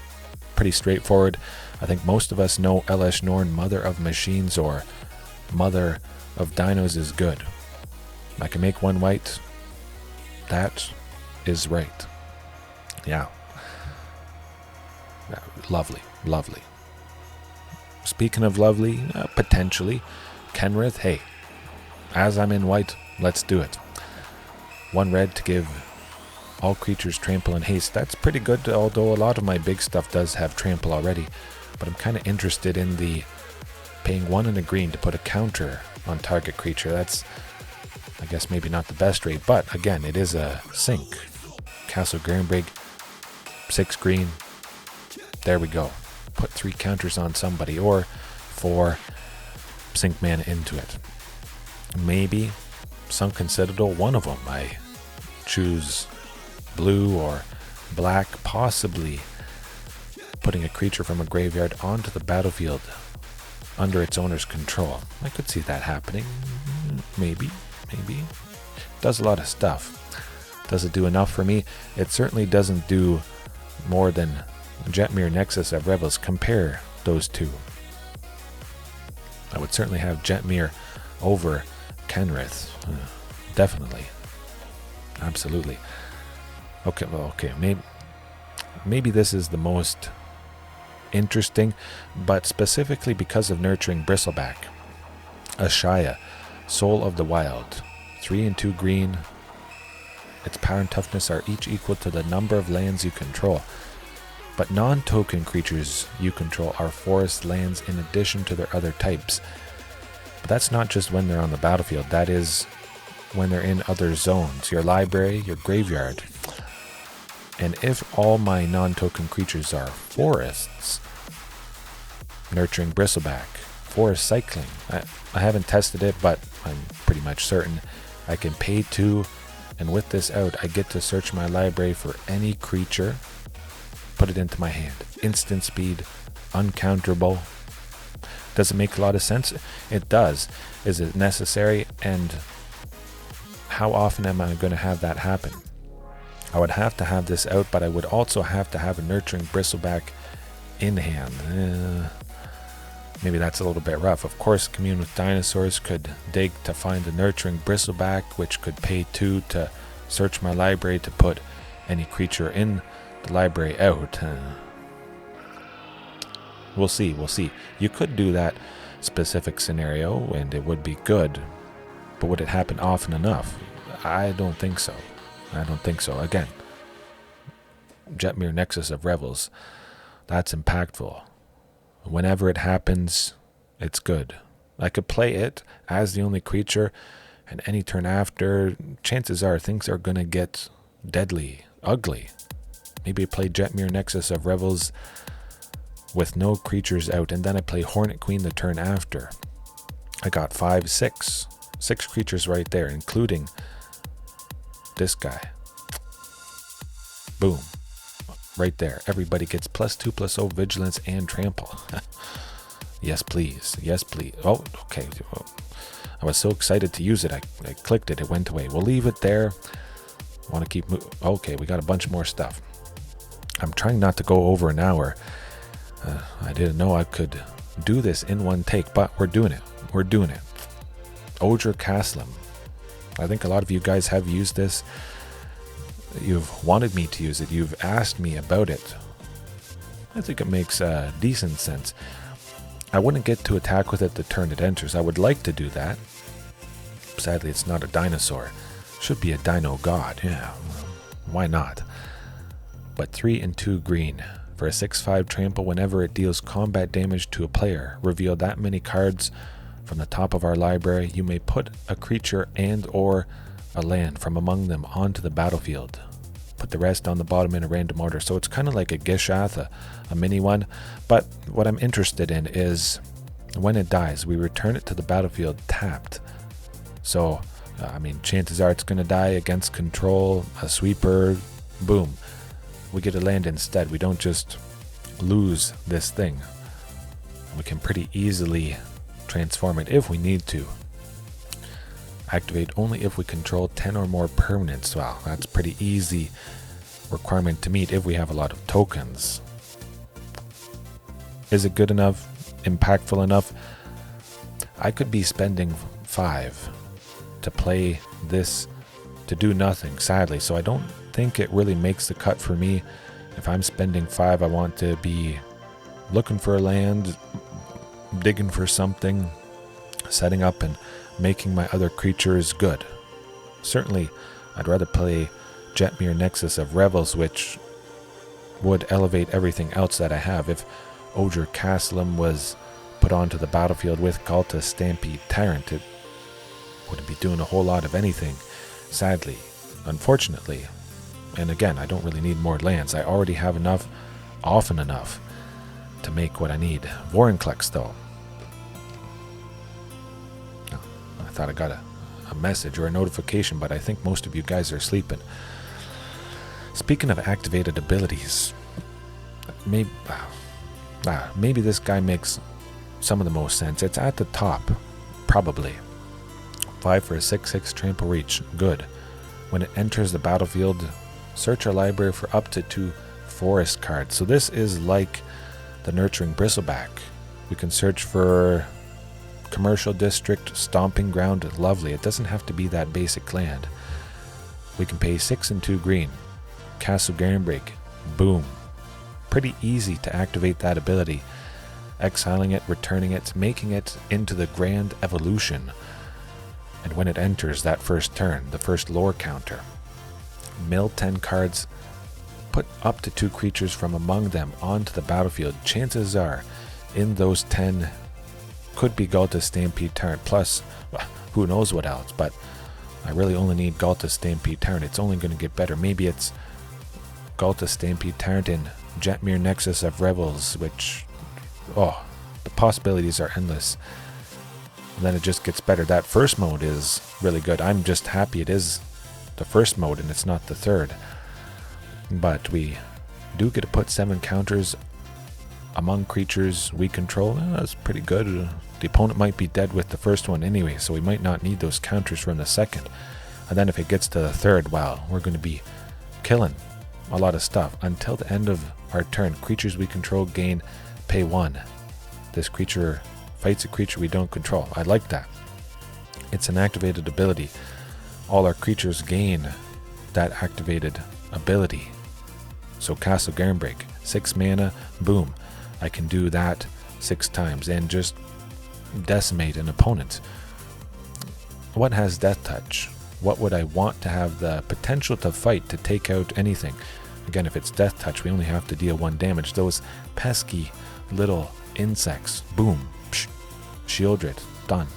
Pretty straightforward. I think most of us know Elesh Norn, Mother of Machines or Mother of Dinos is good. I can make 1 white. That is right. Yeah. Lovely. Speaking of lovely, potentially, Kenrith, hey, as I'm in white, let's do it. 1 red to give all creatures trample and haste. That's pretty good, although a lot of my big stuff does have trample already. But I'm kind of interested in the paying 1 and a green to put a counter on target creature. That's, I guess, maybe not the best rate, but again, it is a sync. Castle Garenbrig, 6 green. There we go. Put 3 counters on somebody, or 4 sync mana into it. Maybe Sunken Citadel, one of them. I choose blue or black, possibly putting a creature from a graveyard onto the battlefield under its owner's control. I could see that happening. Maybe. Does a lot of stuff. Does it do enough for me? It certainly doesn't do more than Jetmir Nexus of Revels. Compare those two. I would certainly have Jetmir over Kenrith. Definitely. Absolutely. Okay, well, okay. Maybe this is the most interesting, but specifically because of Nurturing Bristleback. Ashaya, Soul of the Wild. 3 and 2 green. Its power and toughness are each equal to the number of lands you control. But non-token creatures you control are forest lands in addition to their other types. But that's not just when they're on the battlefield. That is when they're in other zones. Your library, your graveyard. And if all my non-token creatures are forests, Nurturing Bristleback, Forest Cycling. I haven't tested it, but I'm pretty much certain I can pay 2, and with this out, I get to search my library for any creature, put it into my hand. Instant speed, uncounterable. Does it make a lot of sense? It does. Is it necessary? And how often am I going to have that happen? I would have to have this out, but I would also have to have a Nurturing Bristleback in hand. Maybe that's a little bit rough. Of course, Commune with Dinosaurs could dig to find a Nurturing Bristleback, which could pay 2 to search my library to put any creature in the library out. We'll see, we'll see. You could do that specific scenario, and it would be good. But would it happen often enough? I don't think so. I don't think so. Again, Jetmir Nexus of Revels, that's impactful. Whenever it happens, it's good. I could play it as the only creature, and any turn after, chances are things are going to get deadly, ugly. Maybe I play Jetmir Nexus of Revels with no creatures out, and then I play Hornet Queen the turn after. I got 6 creatures right there, including this guy. Boom. Right there. Everybody gets +2/+0 vigilance and trample. Yes, please. Yes, please. Oh, okay. I was so excited to use it. I clicked it. It went away. We'll leave it there. Want to keep moving. Okay, we got a bunch more stuff. I'm trying not to go over an hour. I didn't know I could do this in one take, but we're doing it. We're doing it. Odger Castle. I think a lot of you guys have used this. You've wanted me to use it. You've asked me about it. I think it makes decent sense. I wouldn't get to attack with it the turn it enters. I would like to do that. Sadly, it's not a dinosaur. Should be a dino god. Yeah, why not? But 3 and 2 green. For a 6/5 trample, whenever it deals combat damage to a player, reveal that many cards from the top of our library. You may put a creature and or a land from among them onto the battlefield. Put the rest on the bottom in a random order. So it's kind of like a Gishath, a mini one. But what I'm interested in is when it dies, we return it to the battlefield tapped. So, I mean, chances are it's going to die against control, a sweeper, boom. We get a land instead. We don't just lose this thing. We can pretty easily transform it if we need to. Activate only if we control 10 or more permanents. Wow, that's pretty easy requirement to meet if we have a lot of tokens. Is it good enough? Impactful enough? I could be spending 5 to play this to do nothing, sadly. So I don't think it really makes the cut for me. If I'm spending 5, I want to be looking for a land, digging for something, setting up and making my other creatures good. Certainly, I'd rather play Jetmir Nexus of Revels, which would elevate everything else that I have. If Odger Castle was put onto the battlefield with Ghalta Stampede Tyrant, it wouldn't be doing a whole lot of anything, sadly, unfortunately. And again, I don't really need more lands. I already have enough, often enough, to make what I need. Vorinclex, though. I thought I got a message or a notification, but I think most of you guys are sleeping. Speaking of activated abilities, maybe this guy makes some of the most sense. It's at the top, probably. 5 for a 6/6 trample reach, good. When it enters the battlefield, search our library for up to 2 forest cards. So this is like the Nurturing Bristleback. We can search for Commercial District, Stomping Ground. Lovely. It doesn't have to be that basic land. We can pay 6 and 2 green. Castle Garenbrig. Boom. Pretty easy to activate that ability. Exiling it, returning it, making it into the Grand Evolution. And when it enters that first turn, the first lore counter, mill 10 cards, put up to 2 creatures from among them onto the battlefield. Chances are, in those 10, could be Ghalta Stampede Tyrant plus, well, who knows what else, but I really only need Ghalta Stampede Tyrant. It's only going to get better. Maybe it's Ghalta Stampede Tyrant in Jetmir Nexus of Revels, which, oh, the possibilities are endless. And then it just gets better. That first mode is really good. I'm just happy it is the first mode and it's not the third. But we do get to put 7 counters among creatures we control. That's pretty good. The opponent might be dead with the first one anyway, so we might not need those counters from the second. And then if it gets to the third, wow, we're going to be killing a lot of stuff. Until the end of our turn, creatures we control gain pay 1. This creature fights a creature we don't control. I like that. It's an activated ability. All our creatures gain that activated ability. So Castle Garenbrig, 6 mana, boom. I can do that 6 times and just decimate an opponent. What has Death Touch? What would I want to have the potential to fight to take out anything? Again, if it's Death Touch, we only have to deal 1 damage. Those pesky little insects, boom, psh, Shieldred, done.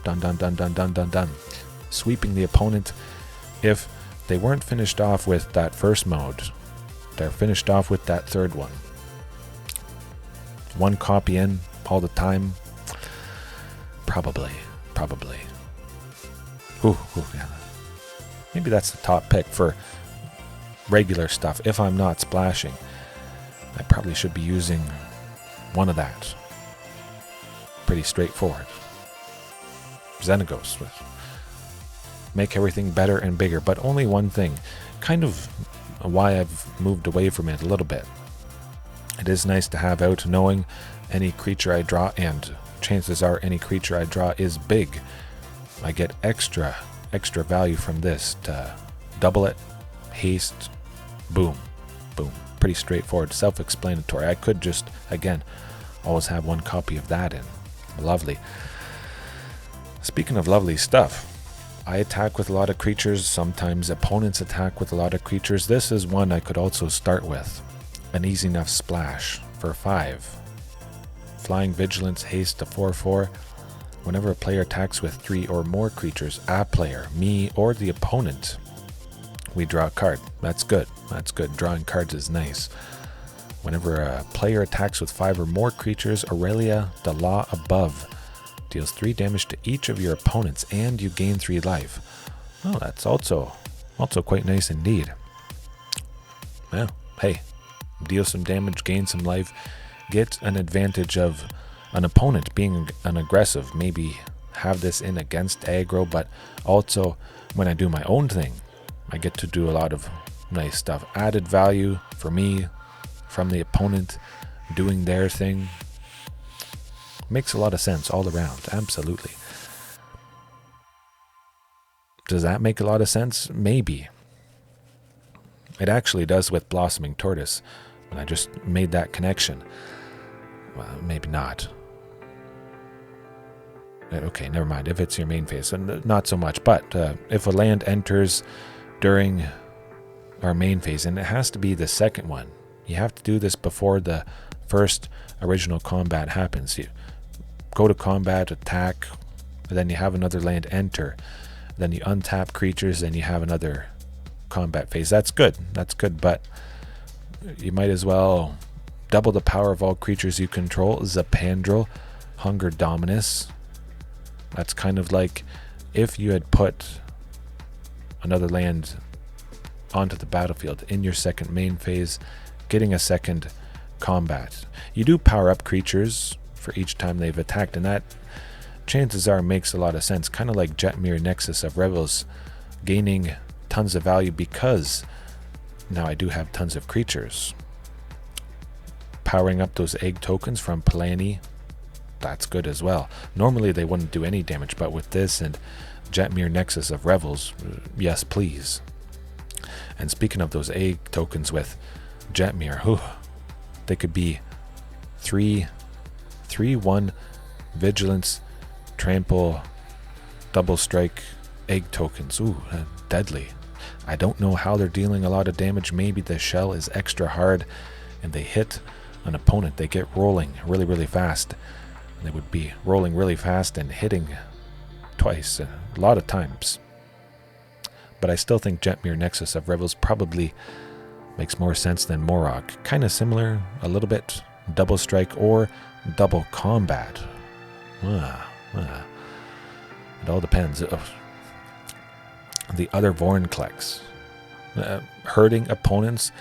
Done, done, done, done, done, done, done. Sweeping the opponent. If they weren't finished off with that first mode, they're finished off with that third one. 1 copy in all the time. Probably. Ooh, yeah. Maybe that's the top pick for regular stuff. If I'm not splashing, I probably should be using one of that. Pretty straightforward. Xenagos. Make everything better and bigger, but only one thing. Kind of why I've moved away from it a little bit. It is nice to have out knowing any creature I draw, and chances are any creature I draw is big. I get extra value from this to double it, haste, boom, boom. Pretty straightforward, self-explanatory. I could just, again, always have 1 copy of that in. Lovely. Speaking of lovely stuff, I attack with a lot of creatures. Sometimes opponents attack with a lot of creatures. This is one I could also start with. An easy enough splash for 5. Flying Vigilance, haste to 4/4. Whenever a player attacks with 3 or more creatures, a player, me, or the opponent, we draw a card. That's good. That's good. Drawing cards is nice. Whenever a player attacks with 5 or more creatures, Aurelia, the Law Above, deals 3 damage to each of your opponents, and you gain 3 life. Oh, that's also quite nice indeed. Well, hey, deal some damage, gain some life, get an advantage of an opponent being an aggressive. Maybe have this in against aggro, but also when I do my own thing, I get to do a lot of nice stuff. Added value for me from the opponent doing their thing. Makes a lot of sense all around. Absolutely. Does that make a lot of sense? Maybe. It actually does with Blossoming Tortoise. And I just made that connection. Well, maybe not. Okay, never mind. If it's your main phase, not so much. But if a land enters during our main phase, and it has to be the second one, you have to do this before the first original combat happens. You go to combat, attack, and then you have another land enter. Then you untap creatures, and you have another combat phase. That's good. That's good, but you might as well double the power of all creatures you control. Zapandrel, Hunger Dominus. That's kind of like if you had put another land onto the battlefield in your second main phase, getting a second combat. You do power up creatures for each time they've attacked, and that chances are makes a lot of sense. Kind of like Jetmir Nexus of Revels, gaining tons of value because now I do have tons of creatures. Powering up those egg tokens from Palani, that's good as well. Normally they wouldn't do any damage, but with this and Jetmir Nexus of Revels, yes please. And speaking of those egg tokens with Jetmir, they could be 3/1 vigilance, trample, double strike, egg tokens. Ooh, deadly. I don't know how they're dealing a lot of damage. Maybe the shell is extra hard and they hit an opponent. They get rolling really, really fast. They would be rolling really fast and hitting twice, a lot of times. But I still think Jetmir Nexus of Revels probably makes more sense than Morog. Kind of similar, a little bit. Double strike or double combat. It all depends. The other Vornklex. Hurting opponents,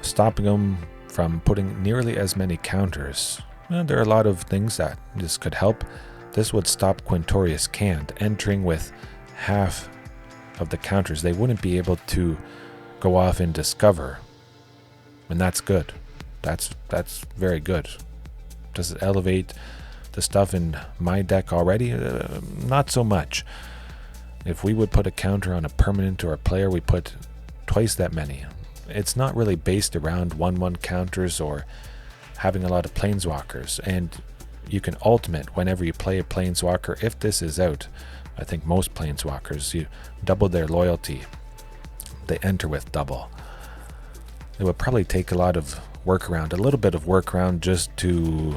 stopping them from putting nearly as many counters. There are a lot of things that this could help. This would stop Quintorius Canned entering with half of the counters. They wouldn't be able to go off and discover. And that's good. That's very good. Does it elevate the stuff in my deck already? Not so much. If we would put a counter on a permanent or a player, we put twice that many. It's not really based around 1/1 counters or having a lot of planeswalkers. And you can ultimate whenever you play a planeswalker. If this is out, I think most planeswalkers, you double their loyalty. They enter with double. It would probably take a lot of workaround, a little bit of workaround just to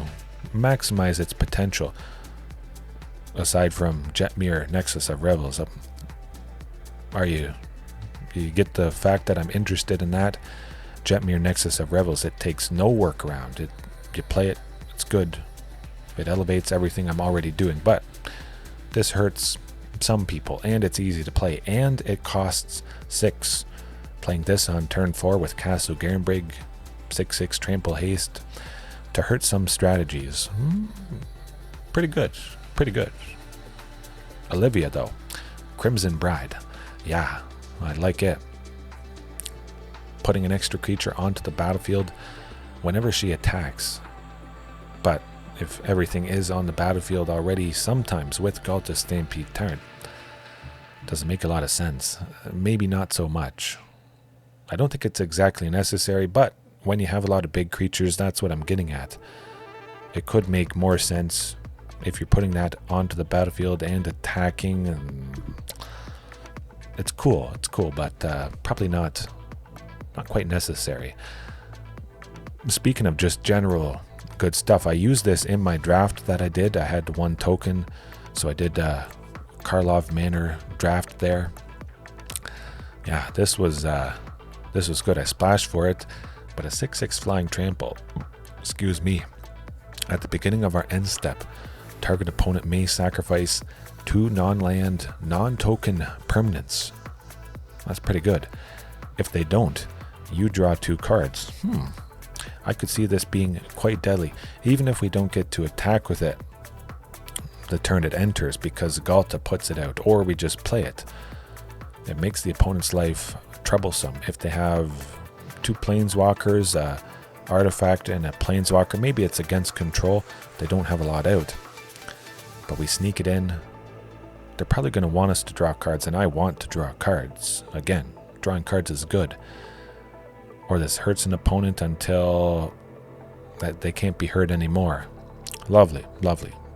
maximize its potential. Aside from Jetmir Nexus of Revels, you get the fact that I'm interested in that? Jetmir Nexus of Revels, it takes no workaround. You play it, it's good. It elevates everything I'm already doing, but this hurts some people, and it's easy to play, and it costs 6. Playing this on turn 4 with Castle Garenbrig, 6/6 trample haste to hurt some strategies. Pretty good. Olivia though, Crimson Bride, yeah, I like it. Putting an extra creature onto the battlefield whenever she attacks. But if everything is on the battlefield already, sometimes with Ghalta Stampede Tyrant, doesn't make a lot of sense. Maybe not so much. I don't think it's exactly necessary, but when you have a lot of big creatures, that's what I'm getting at. It could make more sense if you're putting that onto the battlefield and attacking. And it's cool, but probably not quite necessary. Speaking of just general good stuff, I used this in my draft that I did. I had 1 token, so I did Karlov Manor draft there. Yeah, this was good. I splashed for it, but a 6/6 flying trample. Excuse me. At the beginning of our end step, target opponent may sacrifice 2 non-land, non-token permanents. That's pretty good. If they don't, you draw 2 cards. I could see this being quite deadly, even if we don't get to attack with it the turn it enters, because Ghalta puts it out, or we just play it. It makes the opponent's life troublesome. If they have 2 planeswalkers, artifact and a planeswalker, maybe it's against control, they don't have a lot out, but we sneak it in, they're probably going to want us to draw cards, and I want to draw cards. Again, drawing cards is good. Or this hurts an opponent until that they can't be hurt anymore. Lovely.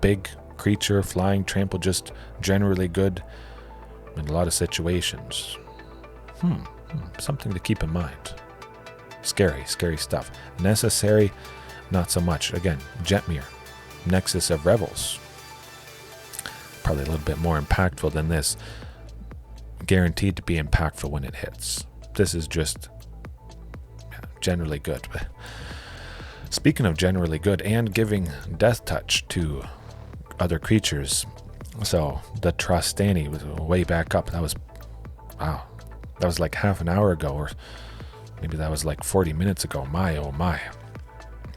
Big creature, flying, trample, just generally good in a lot of situations. Something to keep in mind. Scary stuff. Necessary, not so much. Again, Jetmir, Nexus of Revels. Probably a little bit more impactful than this. Guaranteed to be impactful when it hits. This is just generally good. Speaking of generally good and giving death touch to other creatures, so the Trostani was way back up. That was like half an hour ago, or maybe that was like 40 minutes ago. My oh my,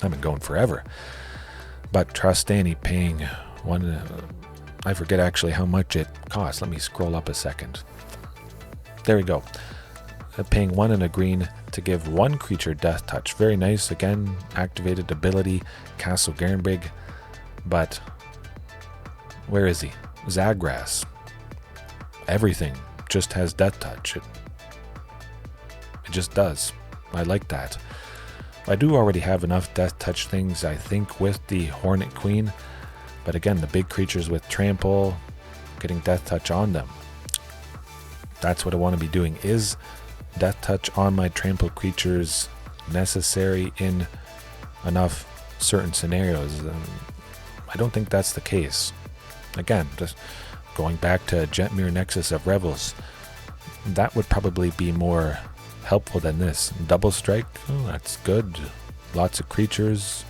I've been going forever. But Trostani paying one, I forget actually how much it costs. Let me scroll up a second. There we go. Paying 1 and a green to give 1 creature death touch. Very nice. Again, activated ability, Castle Garenbrig. But where is he? Zagras. Everything just has death touch. It just does. I like that. I do already have enough death touch things, I think, with the Hornet Queen. But again, the big creatures with trample, getting death touch on them. That's what I want to be doing. Is death touch on my trampled creatures necessary in enough certain scenarios? I don't think that's the case. Again, just going back to Jetmir Nexus of Revels, that would probably be more helpful than this. Double strike, oh, that's good. Lots of creatures.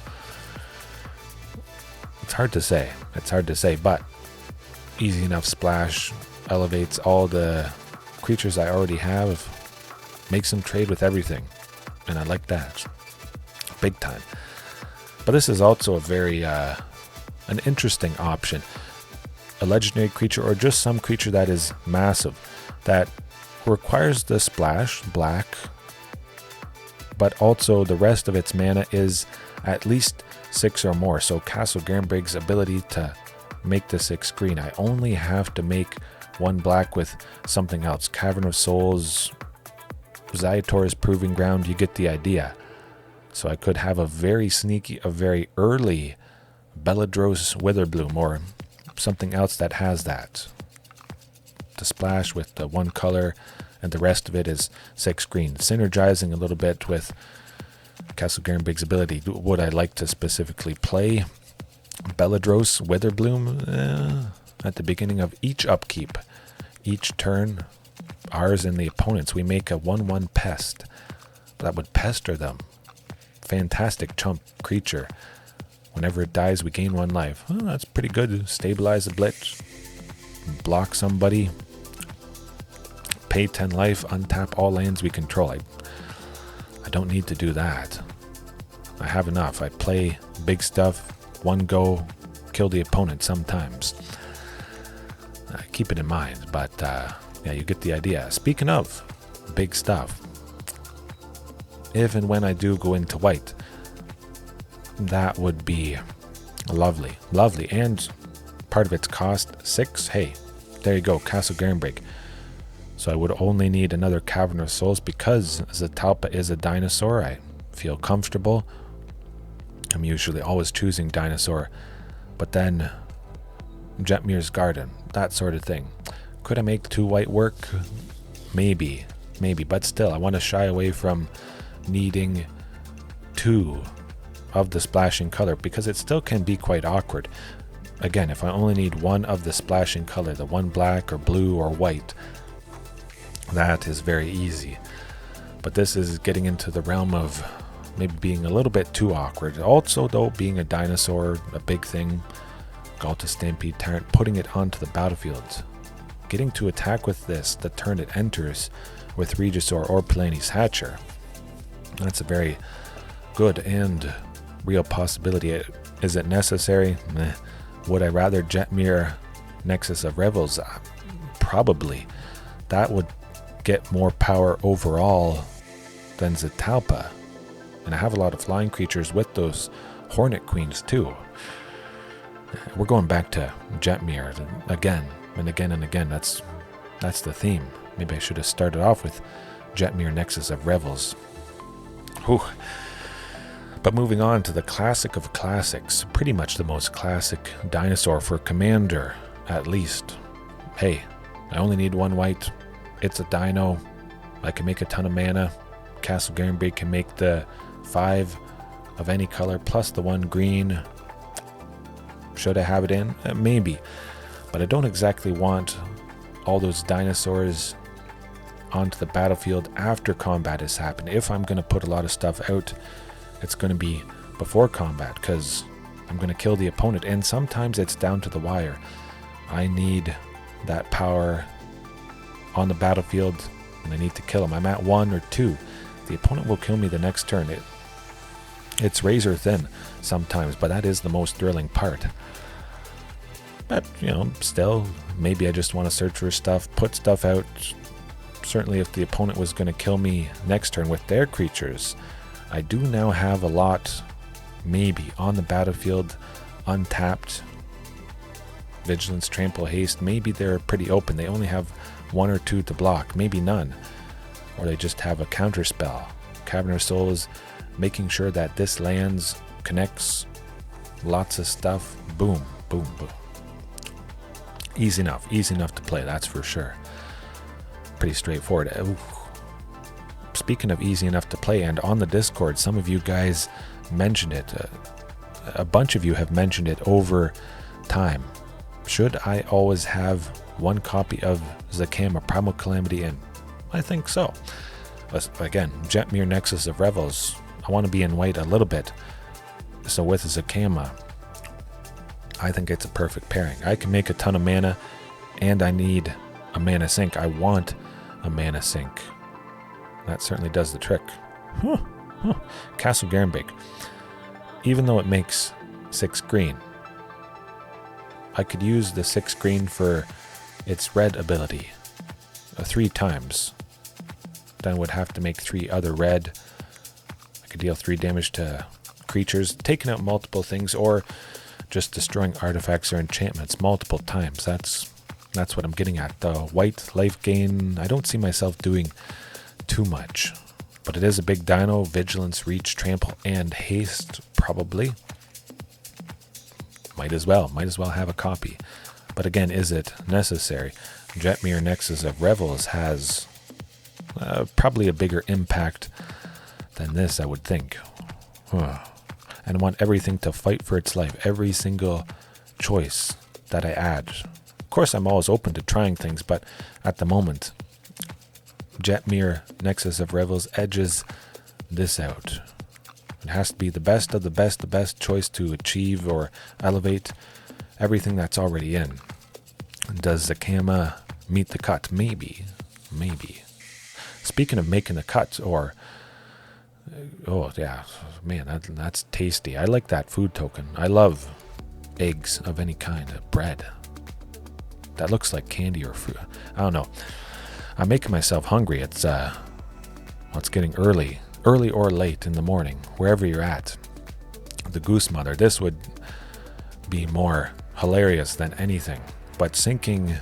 It's hard to say. But easy enough splash elevates all the creatures I already have, makes them trade with everything, and I like that big time. But this is also a very an interesting option. A legendary creature, or just some creature that is massive, that requires the splash, black, but also the rest of its mana is at least 6 or more. So Castle Garenbrig's ability to make the 6 green, I only have to make 1 black with something else. Cavern of Souls, Zayator's Proving Ground, you get the idea. So I could have a very sneaky, a very early Beladros Witherbloom, or something else that has that. To splash with the 1 color, and the rest of it is 6 green. Synergizing a little bit with Castle Garenbrig's ability. Would I like to specifically play Beladros Witherbloom? At the beginning of each upkeep, each turn, ours and the opponent's, we make a 1/1 pest. That would pester them. Fantastic chump creature. Whenever it dies, we gain 1 life. Oh, that's pretty good. Stabilize a blitz. Block somebody. Pay 10 life. Untap all lands we control. I don't need to do that. I have enough. I play big stuff. 1 go. Kill the opponent sometimes. Keep it in mind. But yeah, you get the idea. Speaking of big stuff, if and when I do go into white, that would be lovely. And part of its cost 6. Hey, there you go, Castle Garenbrig. So I would only need another Cavern of Souls because Zatalpa is a dinosaur. I feel comfortable. I'm usually always choosing dinosaur, but then Jetmir's Garden, that sort of thing. Could I make 2 white work? Maybe, but still, I want to shy away from needing 2 of the splashing color, because it still can be quite awkward. Again, if I only need 1 of the splashing color, the 1 black or blue or white, that is very easy. But this is getting into the realm of maybe being a little bit too awkward. Also, though, being a dinosaur, a big thing, Ghalta Stampede Tyrant, putting it onto the battlefield. Getting to attack with this the turn it enters with Regisaur or Palani's Hatcher. That's a very good and real possibility. Is it necessary? Meh. Would I rather Jetmir Nexus of Revels? Probably. That would get more power overall than Zatalpa. And I have a lot of flying creatures with those Hornet Queens too. We're going back to Jetmir again and again and again. That's the theme. Maybe I should have started off with Jetmir Nexus of Revels. Whew. But moving on to the classic of classics, pretty much the most classic dinosaur for Commander, at least. Hey, I only need 1 white. It's a dino. I can make a ton of mana. Castle Garenbrig can make the 5 of any color plus the 1 green. Should I have it in? Maybe. But I don't exactly want all those dinosaurs onto the battlefield after combat has happened. If I'm going to put a lot of stuff out, it's going to be before combat, because I'm going to kill the opponent, and sometimes it's down to the wire. I need that power on the battlefield, and I need to kill him. I'm at 1 or 2. The opponent will kill me the next turn. It's razor thin sometimes, but that is the most thrilling part. But, still, maybe I just want to search for stuff, put stuff out, Certainly if the opponent was going to kill me next turn with their creatures, I do now have a lot maybe on the battlefield untapped. Vigilance, Trample, Haste, maybe they're pretty open. They only have 1 or 2 to block, maybe none. Or they just have a counter spell. Cavern of Souls, making sure that this lands, connects, lots of stuff. Boom, boom, boom. Easy enough to play, that's for sure. Pretty straightforward. Ooh. Speaking of easy enough to play, and on the Discord, some of you guys mentioned it. A bunch of you have mentioned it over time. Should I always have 1 copy of Zakama Primal Calamity in? I think so. Again, Jetmir Nexus of Revels. I want to be in white a little bit. So with Zakama, I think it's a perfect pairing. I can make a ton of mana, and I need a mana sink. I want a mana sink. That certainly does the trick. Castle Garenbrig. Even though it makes 6 green, I could use the 6 green for its red ability 3 times. Then would have to make 3 other red. I could deal 3 damage to creatures, taking out multiple things, or just destroying artifacts or enchantments multiple times. That's what I'm getting at. The white life gain, I don't see myself doing too much. But it is a big dino. Vigilance, Reach, Trample, and Haste, probably. Might as well have a copy. But again, is it necessary? Jetmir Nexus of Revels has probably a bigger impact than this, I would think. And I want everything to fight for its life. Every single choice that I add. Of course, I'm always open to trying things, but at the moment, Jetmir Nexus of Revels edges this out. It has to be the best of the best choice to achieve or elevate everything that's already in. Does Zakama meet the cut? Maybe. Speaking of making the cut, or oh yeah, man, that's tasty. I like that food token. I love eggs of any kind, bread. That looks like candy or fruit. I don't know. I'm making myself hungry. It's getting early or late in the morning, wherever you're at. The Goose Mother. This would be more hilarious than anything. But sinking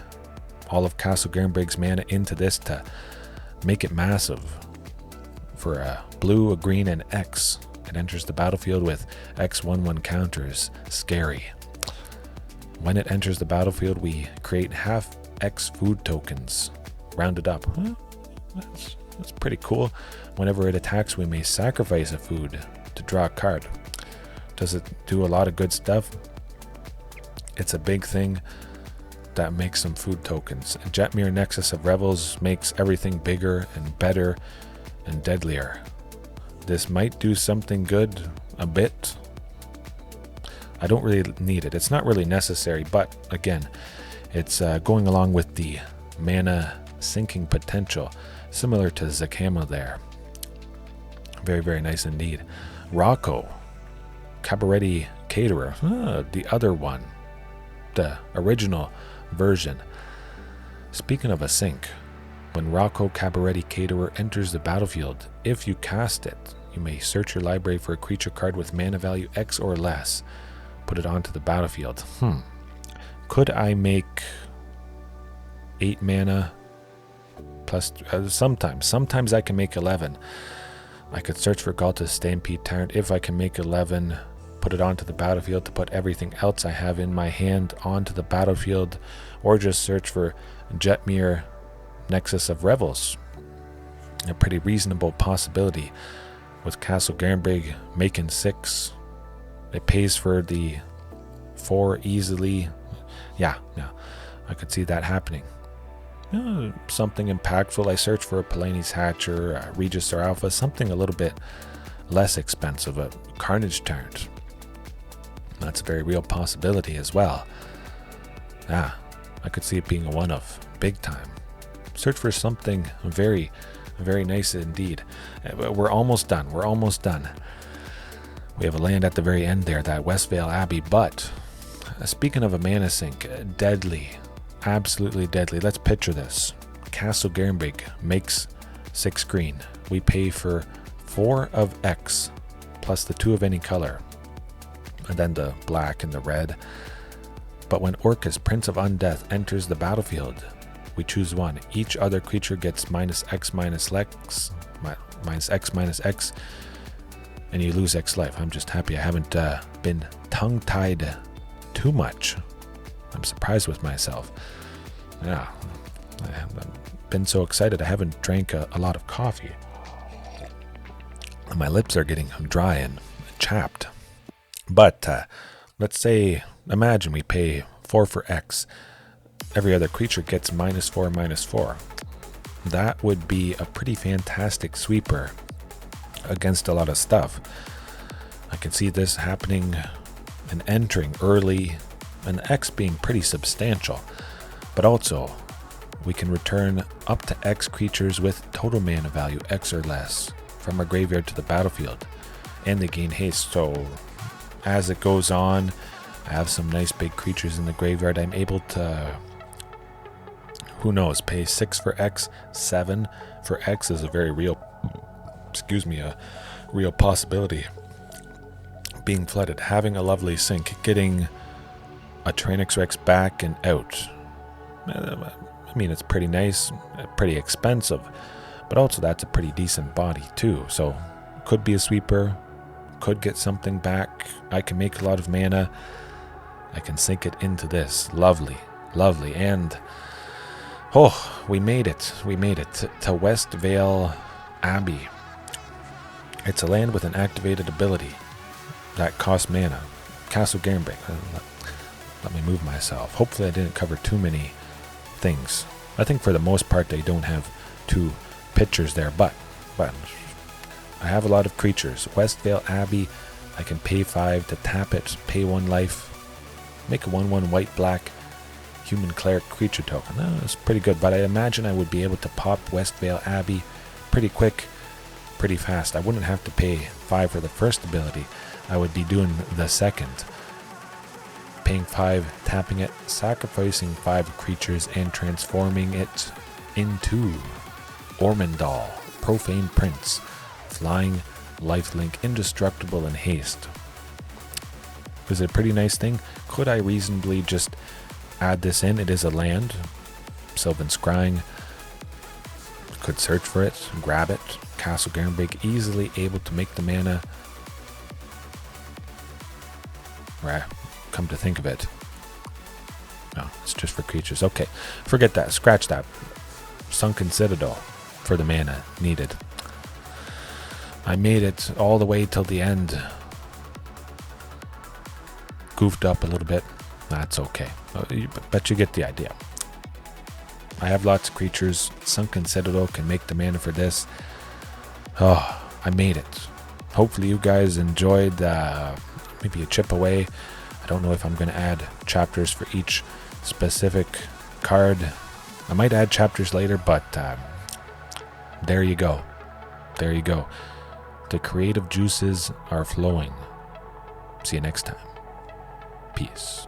all of Castle Garenbrig's mana into this to make it massive. For a blue, a green, and X. It enters the battlefield with X/1/1 counters. Scary. When it enters the battlefield, we create half X food tokens. Rounded up. That's pretty cool. Whenever it attacks, we may sacrifice a food to draw a card. Does it do a lot of good stuff? It's a big thing that makes some food tokens. Jetmir Nexus of Revels makes everything bigger and better and deadlier. This might do something good a bit. I don't really need it. It's not really necessary, but again, it's going along with the mana sinking potential, similar to Zakama there. Very, very nice indeed. Rocco, Cabaretti Caterer, the other one, the original version. Speaking of a sink, when Rocco Cabaretti Caterer enters the battlefield, if you cast it, you may search your library for a creature card with mana value X or less. Put it onto the battlefield. Could I make 8 mana plus sometimes I can make 11. I could search for Ghalta's Stampede Tyrant. If I can make 11, put it onto the battlefield to put everything else I have in my hand onto the battlefield, or just search for Jetmir Nexus of Revels. A pretty reasonable possibility with Castle Garenbrig making 6. It pays for the 4 easily. Yeah, I could see that happening. Something impactful. I search for a Palani's Hatcher, a Regisaur Alpha, something a little bit less expensive, a Carnage Tyrant. That's a very real possibility as well. I could see it being a one-of, big time. Search for something very, very nice indeed. We're almost done. We have a land at the very end there, that Westvale Abbey, but speaking of a mana sink, deadly. Absolutely deadly. Let's picture this. Castle Garenbrig makes 6 green. We pay for 4 of X plus the 2 of any color, and then the black and the red. But when Orcus, Prince of Undeath, enters the battlefield, we choose 1. Each other creature gets -X minus X, and you lose X life. I'm just happy I haven't been tongue-tied too much. I'm surprised with myself. Yeah, I've been so excited I haven't drank a lot of coffee. My lips are getting dry and chapped. But let's say, imagine we pay 4 for X. Every other creature gets -4/-4. That would be a pretty fantastic sweeper against a lot of stuff. I can see this happening and entering early, and X being pretty substantial. But also, we can return up to X creatures with total mana value X or less from our graveyard to the battlefield, and they gain haste. So as it goes on, I have some nice big creatures in the graveyard. I'm able to, who knows, pay 6 for X, 7 for X is a very real, a real possibility. Being flooded, having a lovely sink, getting a Tyrranax Rex back and out. I mean, it's pretty nice, pretty expensive, but also that's a pretty decent body too. So could be a sweeper, could get something back. I can make a lot of mana. I can sink it into this. Lovely, lovely. And oh, we made it. We made it to Westvale Abbey. It's a land with an activated ability that costs mana. Castle Garenbrig. Let me move myself. Hopefully I didn't cover too many things. I think for the most part they don't have 2 pictures there, but I have a lot of creatures. Westvale Abbey, I can pay 5 to tap it, pay 1 life, make a 1/1 white-black human cleric creature token. That's pretty good, but I imagine I would be able to pop Westvale Abbey pretty quick, pretty fast. I wouldn't have to pay 5 for the first ability. I would be doing the second. Paying 5, tapping it, sacrificing 5 creatures, and transforming it into Ormondal, Profane Prince, flying, lifelink, indestructible, and haste. Is it a pretty nice thing? Could I reasonably just add this in? It is a land. Sylvan Scrying. Could search for it, grab it. Castle Garenbrig, easily able to make the mana. Right. Come to think of it. No, it's just for creatures. Okay, forget that. Scratch that. Sunken Citadel for the mana needed. I made it all the way till the end. Goofed up a little bit. That's okay. But you get the idea. I have lots of creatures. Sunken Citadel can make the mana for this. Oh, I made it. Hopefully you guys enjoyed maybe a chip away. I don't know if I'm going to add chapters for each specific card. I might add chapters later, but there you go. There you go. The creative juices are flowing. See you next time. Peace.